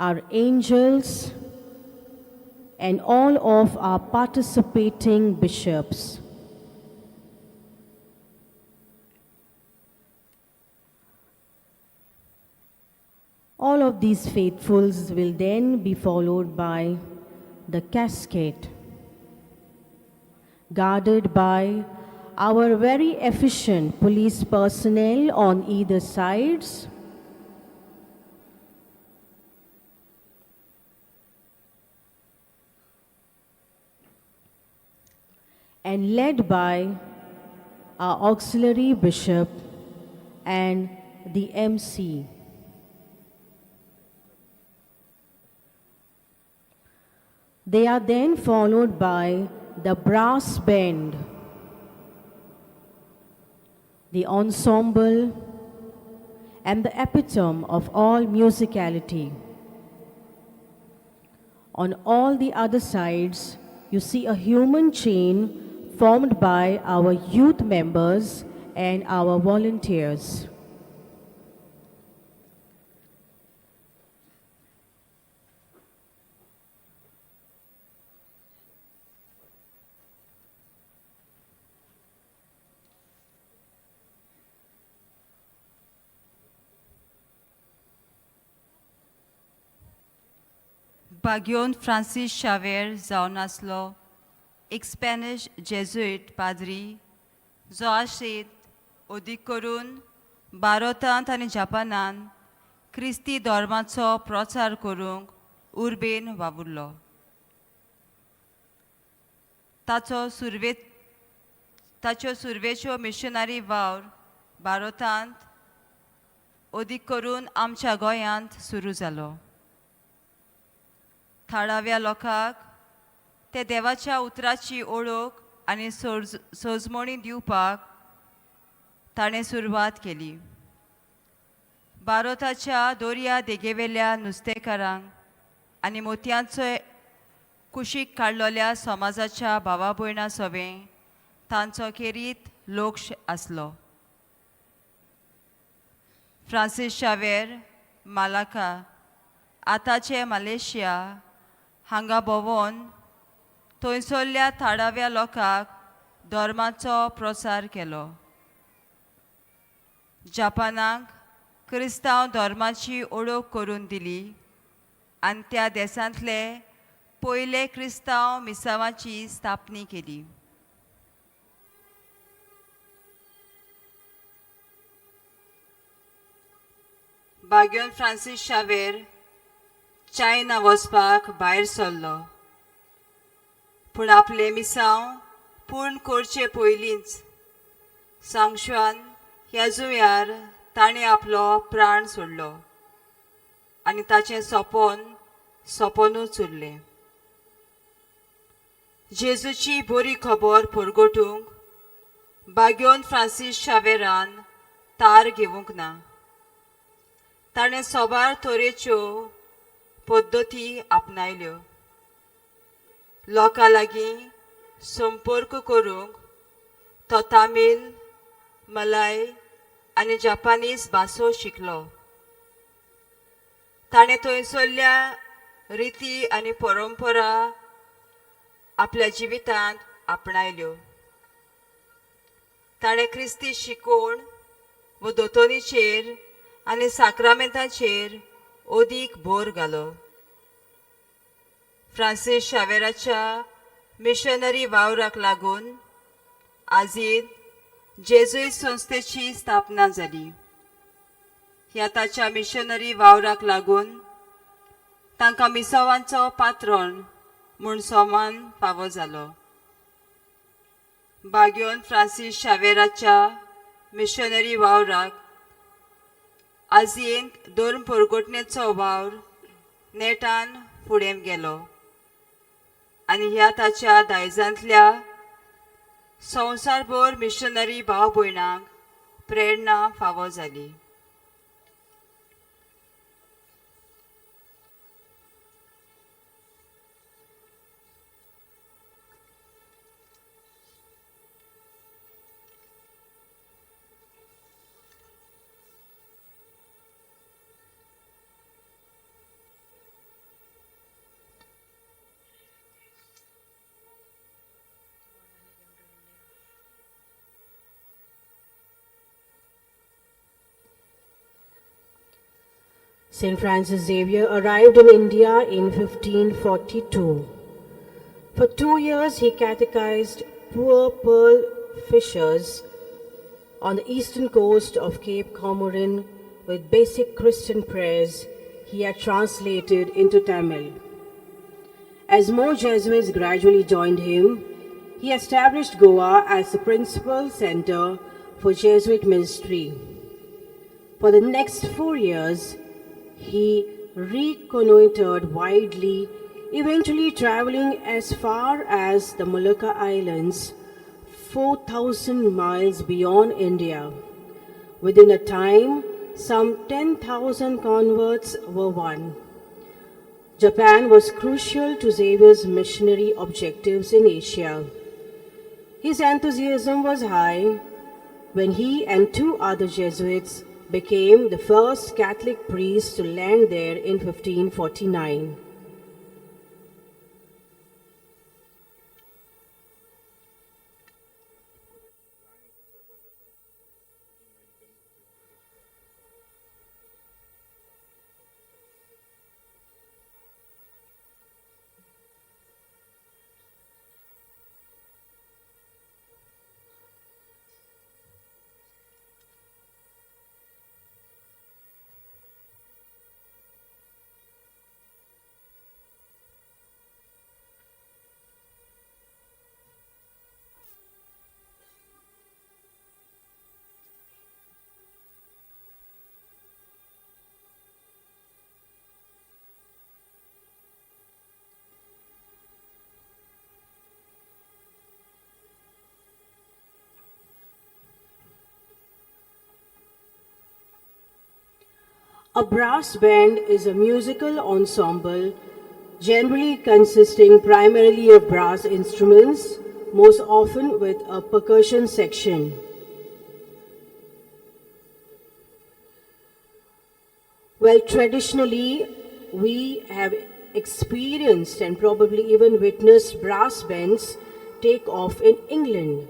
our angels, and all of our participating bishops. All of these faithfuls will then be followed by the casket, guarded by our very efficient police personnel on either sides, and led by our auxiliary bishop and the MC. They are then followed by the brass band, the ensemble, and the epitome of all musicality. On all the other sides, you see a human chain formed by our youth members and our volunteers. बागयोन Francis Xavier जावन आसलो एक Spanish Jesuit पाद्री जो आशेत अदीक करून भारतांत आनी जपानांत क्रिस्ती धर्माचो प्रचार करूंक उर्बेन वावुरलो. ताच्यो सुरवेच्यो मिशनरी वावर भारतांत अदीक करून आमच्या गोंयांत सुरू जालो. थळाव्या लोकांक ते देवाच्या उतराची ओळख आनी सोजमणी दिवपाक ताणें सुरवात केली. भारताच्या दर्या देगेवेल्या नुस्तेकारांक आनी मोतयांचो कुशीक काडलोल्या समाजाच्या भावा भयणां सवें तांचो खेरीत लोक्ष आसलो. फ्रांसीस शावेर मालाका आतांचे मलेशिया हांगा भोंवून थंयसरल्या थळाव्या लोकांक धर्माचो प्रसार केलो. जपानाक क्रिस्तांव धर्माची ओळख करून दिली आनी त्या देशांतले पयले क्रिस्तांव मिसावाची स्थापणी केली. बागयोन फ्रांसीस शावेर चायना वचपाक भायर सरलो, पूण आपले मिसांव पूर्ण करचे पयलींच सांगशुआन ह्या जुंव्यार ताणें आपलो प्राण सोडलो आनी ताचें सोपोनूच उरलें. जेजूची बरी खबर परगटूंक बागयोन फ्रांसीस शावेरान तार घेवंक ना. ताणें सोबार तरेच्यो पद्दती आपणायल्यो. लोकां लागीं संपर्क करूंक तो तामील, मलाय आनी जपानीज भासो शिकलो. ताणें थंयसरल्या रिती आनी परंपरा आपल्या जिवितांत आपणायल्यो. ताणें क्रिस्ती शिकवण व दोतोरीचेर आनी साक्रामेंताचेर ओदीक भोर घालो. फ्रांसीस शावेराच्या मिशनरी वावराक लागून आजीत जेजुईत संस्थेची स्थापना जाली. ह्या ताच्या मिशनरी वावराक लागून तांकां मिसवांचो पात्रोण म्हूण समान फावो जालो. बागयोन फ्रांसीस शावेराच्या मिशनरी वावराक आजयेंत धर्म परगोटणेचो वावर नेटान फुडें गेलो आनी ह्या ताच्या दायजांतल्या संवसारभर मिशनरी भाव भयणांक प्रेरणा फावो जाली. St. Francis Xavier arrived in India in 1542. For 2 years, he catechized poor pearl fishers on the eastern coast of Cape Comorin with basic Christian prayers he had translated into Tamil. As more Jesuits gradually joined him, he established Goa as the principal center for Jesuit ministry. For the next 4 years, he reconnoitered widely, eventually traveling as far as the Molucca Islands, 4,000 miles beyond India. Within a time, some 10,000 converts were won. Japan was crucial to Xavier's missionary objectives in Asia. His enthusiasm was high when he and 2 other Jesuits became the first Catholic priests to land there in 1549. A brass band is a musical ensemble generally consisting primarily of brass instruments, most often with a percussion section. Well, traditionally, we have experienced and probably even witnessed brass bands take off in England.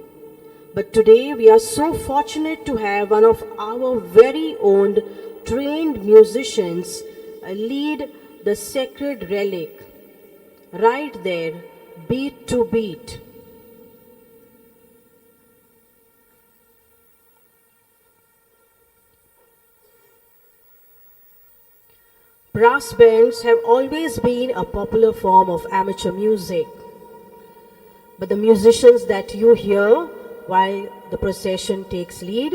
But today, we are so fortunate to have one of our very own trained musicians lead the sacred relic right there, beat to beat. Brass bands have always been a popular form of amateur music, but the musicians that you hear while the procession takes lead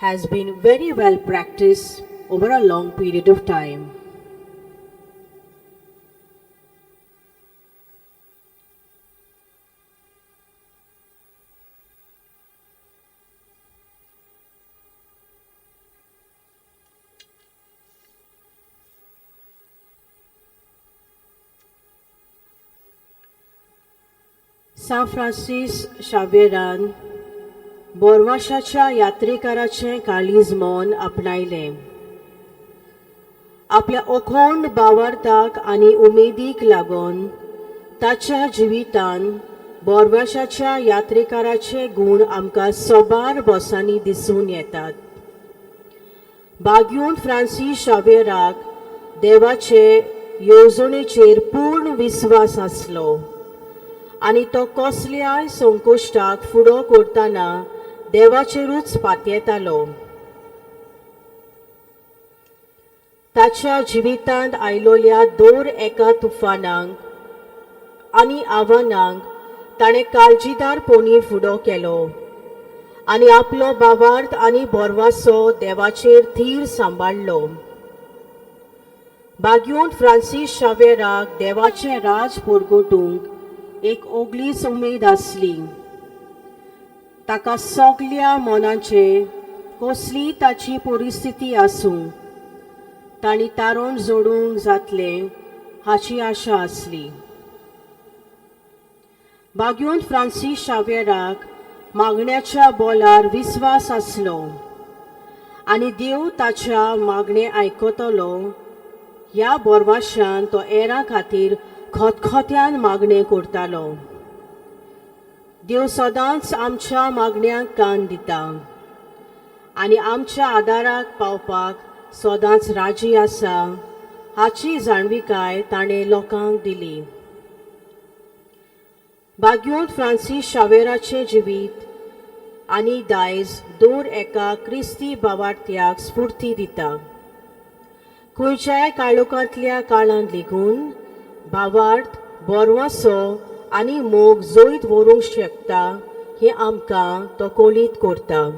has been very well practiced over a long period of time. San Francis Xavieran बोरमाशाच्या यात्रेकाराचें काळीज मोन आपणायलें. आपल्या अखोंड भावार्थाक आनी उमेदीक लागून ताच्या जिवितान बोरवाशाच्या यात्रेकाराचे गुण आमकां सोबार बोसांनी दिसून येतात. बागून फ्रांसीस शावेराक देवाचे येवजणेचेर पूर्ण विस्वास आसलो आनी तो कसल्याय संकोश्टाक फुडो करतना देवाचेरूच पातयेतालो. ताच्या जिवितांत आयलोल्या दर एका तुफानांक आनी आव्हानांक ताणें काळजीदारपणी फुडो केलो आनी आपलो भावार्थ आनी बोरवासो देवाचेर थीर सांबाळलो. बागून फ्रांसीस शावेराक देवाचें राज परगटूंक एक ओगलीच उमेद आसली. ताका सगल्या मनाचे कसली ताची परिस्थिती आसूं तांणी तारण जोडूंक जातलें हाची आशा आसली. बागून फ्रांसीस शावेराक मागण्याच्या बोलार विस्वास आसलो आनी देव ताच्या मागणें आयकतलो ह्या बोरवाशान तो हेरां खातीर खतखत्यान मागणें करतालो. देव सदांच आमच्या मागण्यांक कान दिता आनी आमच्या आदाराक पावपाक सदांच राजी आसा हाची जाणविकाय ताणें लोकांक दिली. बागून फ्रांसीस शावेराचें जिवीत आनी दायज दर एका क्रिस्ती भावार्थ्याक स्फूर्ती दिता. खंयच्याय काळोखांतल्या काळांत लेगून भावार्थ बोरवासो आनी मोग जोईत व्हरूंक शकता हें आमकां तो कळीत करता.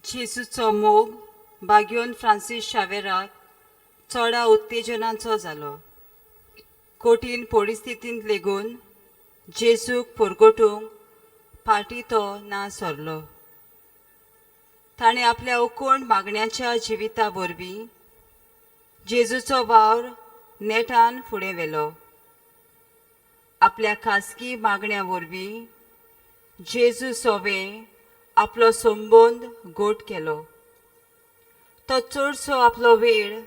जेजूचो मोग बागून फ्रांसीस शावेराक चडा उत्तेजनाचो जालो. कठीण परिस्थितींत लेगून जेजूक परगटूंक फाटीं तो ना सरलो. ताणें आपल्या उकोण मागण्याच्या जिविता वरवीं जेजूचो वावर नेटान फुडें व्हेलो. आपल्या खासगी मागण्या वरवीं जेजू सोबें आपलो संबंद गोट केलो. तो चडसो आपलो वेळ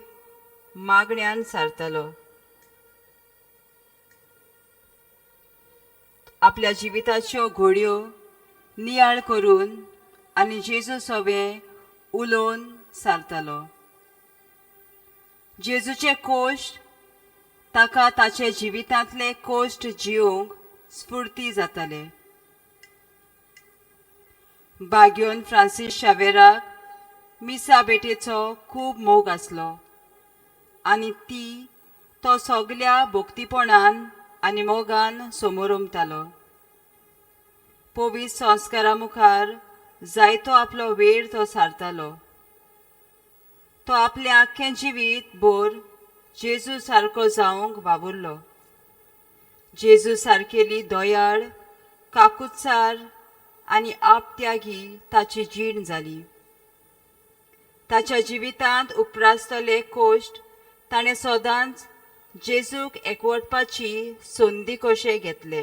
मागण्यांत सारतालो. आपल्या जिविताच्यो घडयो नियाळ करून आनी जेजू सोबें उलोवन सारतालो. जेजूचे कोश्ट ताका ताचे जिवितांतले कोश्ट जिवंक स्फूर्ती जाताले. बागून फ्रांसीस शावेराक मिसा बेटेचो खूब मोग आसलो आनी ती तो सगल्या भोक्तीपणान आनी मोगान समोरुमतालो. पवित्र संस्कारा मुखार जायतो आपलो वेळ तो सारतालो. तो आपलें आख्खें जिवीत भर जेजू सारको जावंक वावुरलो. जेजू सारकेली दयाळ, काकुत्सार आनी आपत्यागी ताची जीण जाली. ताच्या जिवितांत उपरासतले कोश्ट ताणें सदांच जेजूक एकवटपाची संदी कशें घेतले.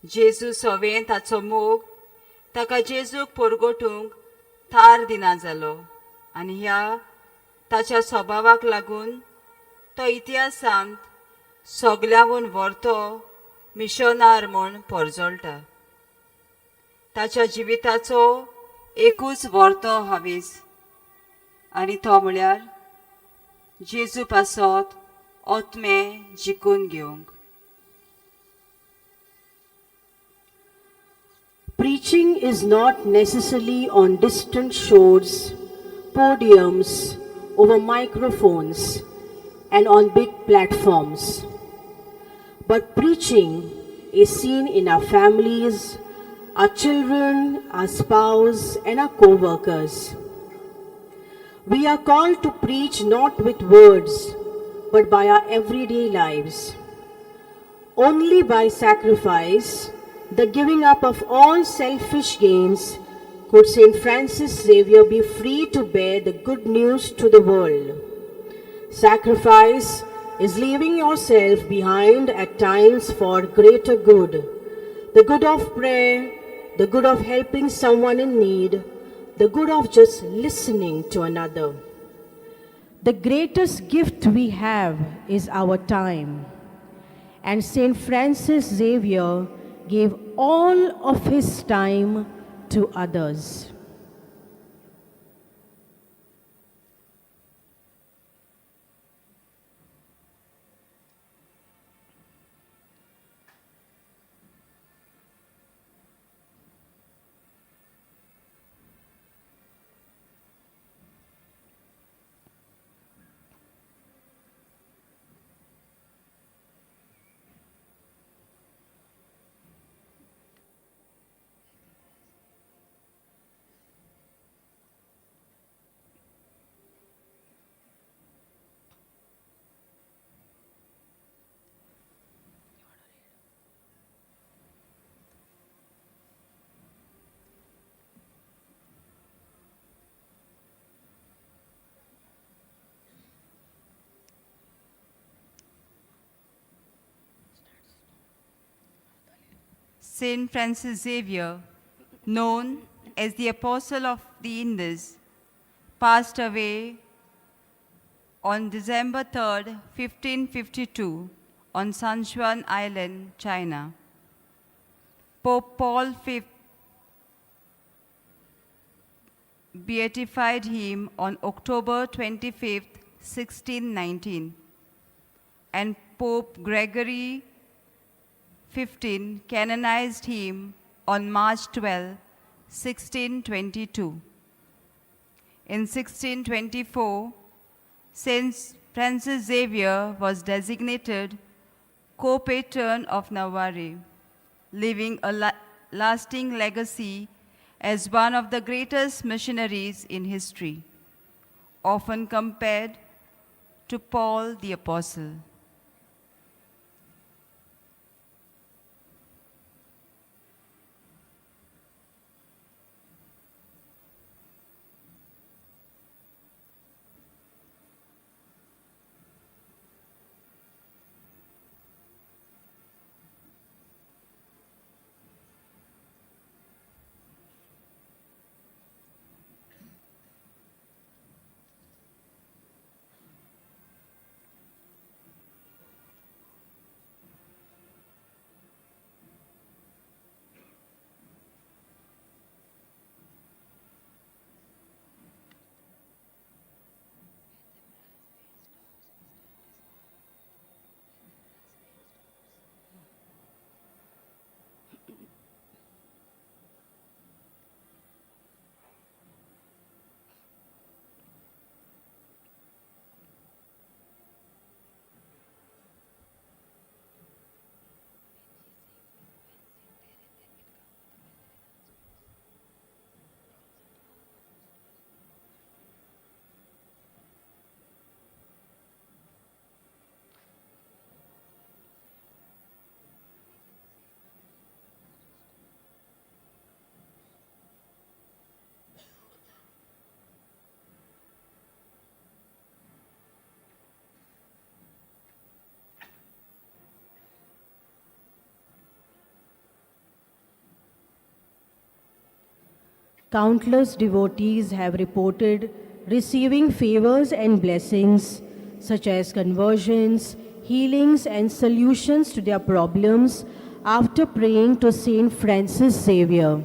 जेजू सोबें ताचो मोग ताका जेजूक परगटूंक थार दिना जालो आनी ह्या ताच्या स्वभावाक लागून तो इतिहासांत सगल्यावन व्हरतो मिशनार म्हूण परजळटा. ताच्या जिविताचो एकूच व्हरतो हावेस आनी तो म्हळ्यार जेजू पासत ओतमे जिखून घेवंक. Preaching is not necessarily on distant shores podiums, over microphones, and on big platforms. But preaching is seen in our families, our children, our spouse, and our co-workers. We are called to preach not with words, but by our everyday lives. Only by sacrifice, the giving up of all selfish gains, could St. Francis Xavier be free to bear the good news to the world. Sacrifice is leaving yourself behind at times for greater good. The good of prayer, the good of helping someone in need, the good of just listening to another. The greatest gift we have is our time. And St. Francis Xavier gave all of his time to others. Saint Francis Xavier, known as the Apostle of the Indus, passed away on December 3rd, 1552, on Sichuan Island, China. Pope Paul V beatified him on October 25th, 1619, and Pope Gregory XV canonized him on March 12, 1622. In 1624, Saint Francis Xavier was designated co-patron of Navarre, leaving a lasting legacy as one of the greatest missionaries in history, often compared to Paul the Apostle. Countless devotees have reported receiving favors and blessings such as conversions, healings, and solutions to their problems after praying to Saint Francis Xavier.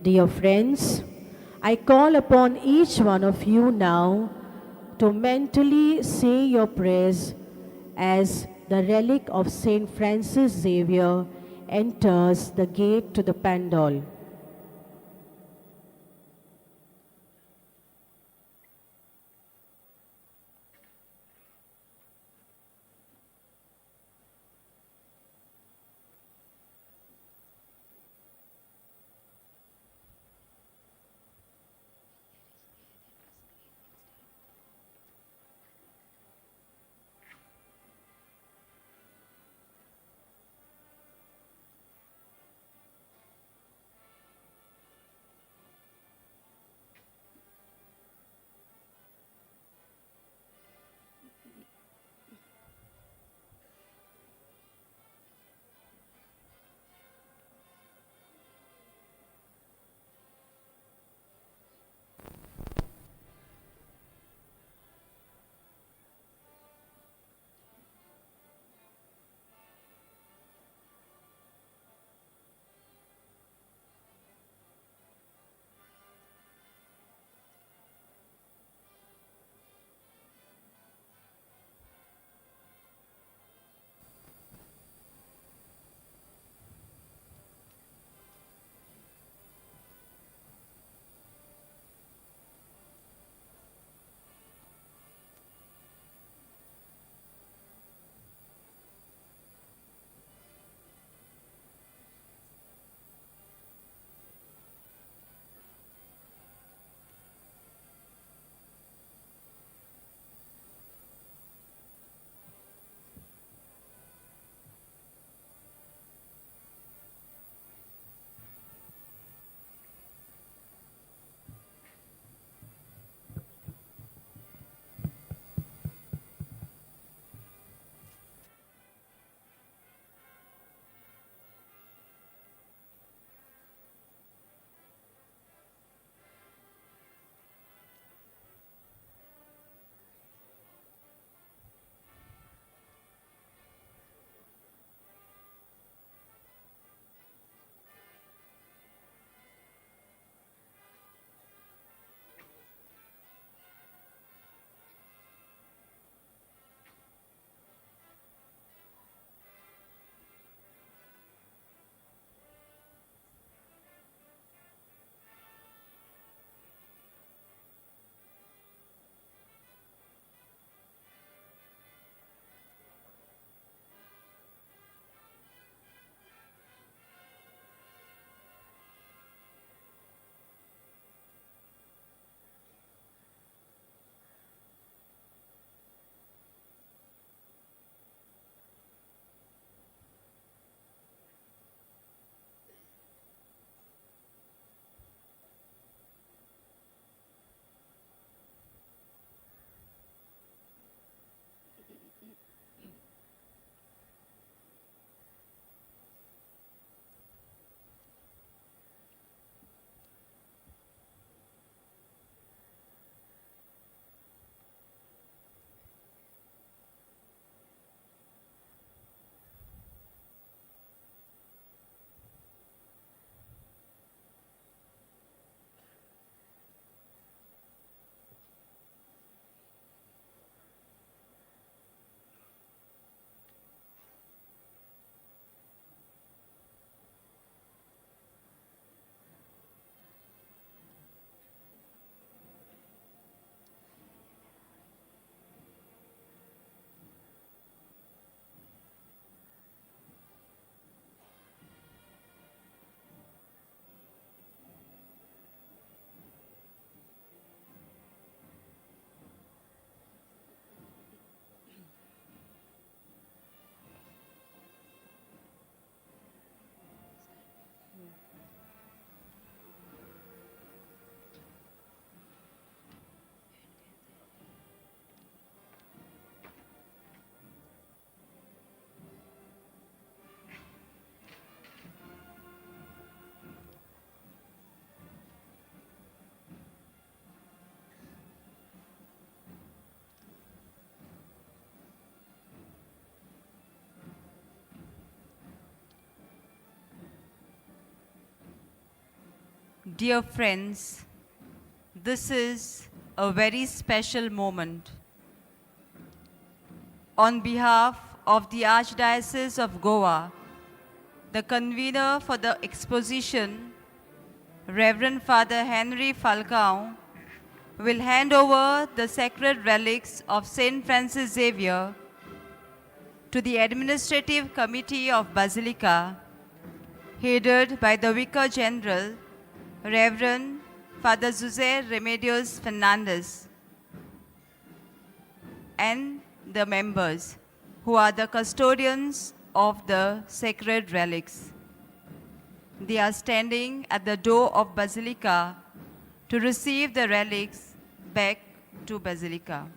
Dear friends, I call upon each one of you now to mentally say your prayers as the relic of Saint Francis Xavier enters the gate to the Pandal. Dear friends, this is a very special moment. On behalf of the Archdiocese of Goa, the convener for the exposition, Reverend Father Henry Falcao, will hand over the sacred relics of Saint Francis Xavier to the Administrative Committee of Basilica, headed by the Vicar General, Reverend Father Jose Remedios Fernandez, and the members who are the custodians of the sacred relics. They are standing at the door of Basilica to receive the relics back to Basilica.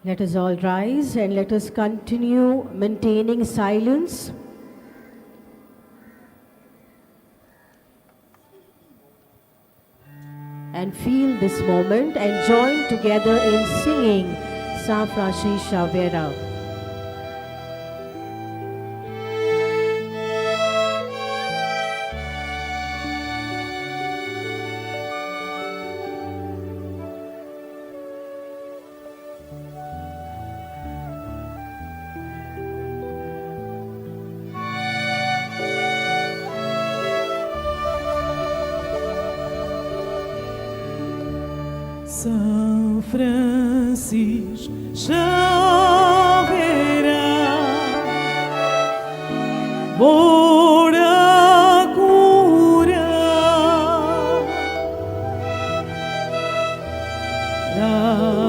Let us all rise and let us continue maintaining silence. And feel this moment and join together in singing San Francisco Vera. São Francisco Xaviera,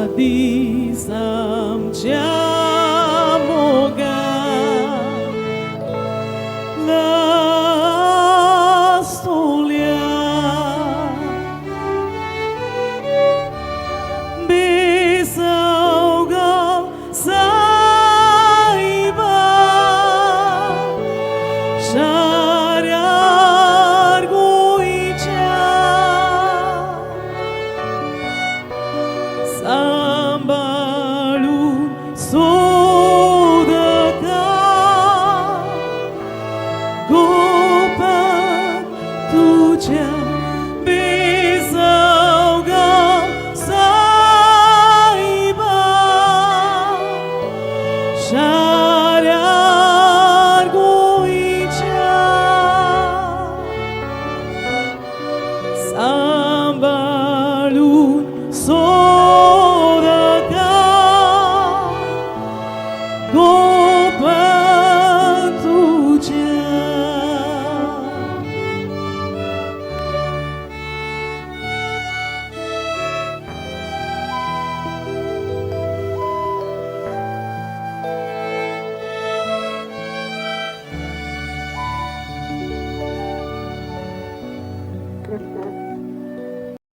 Radis amcia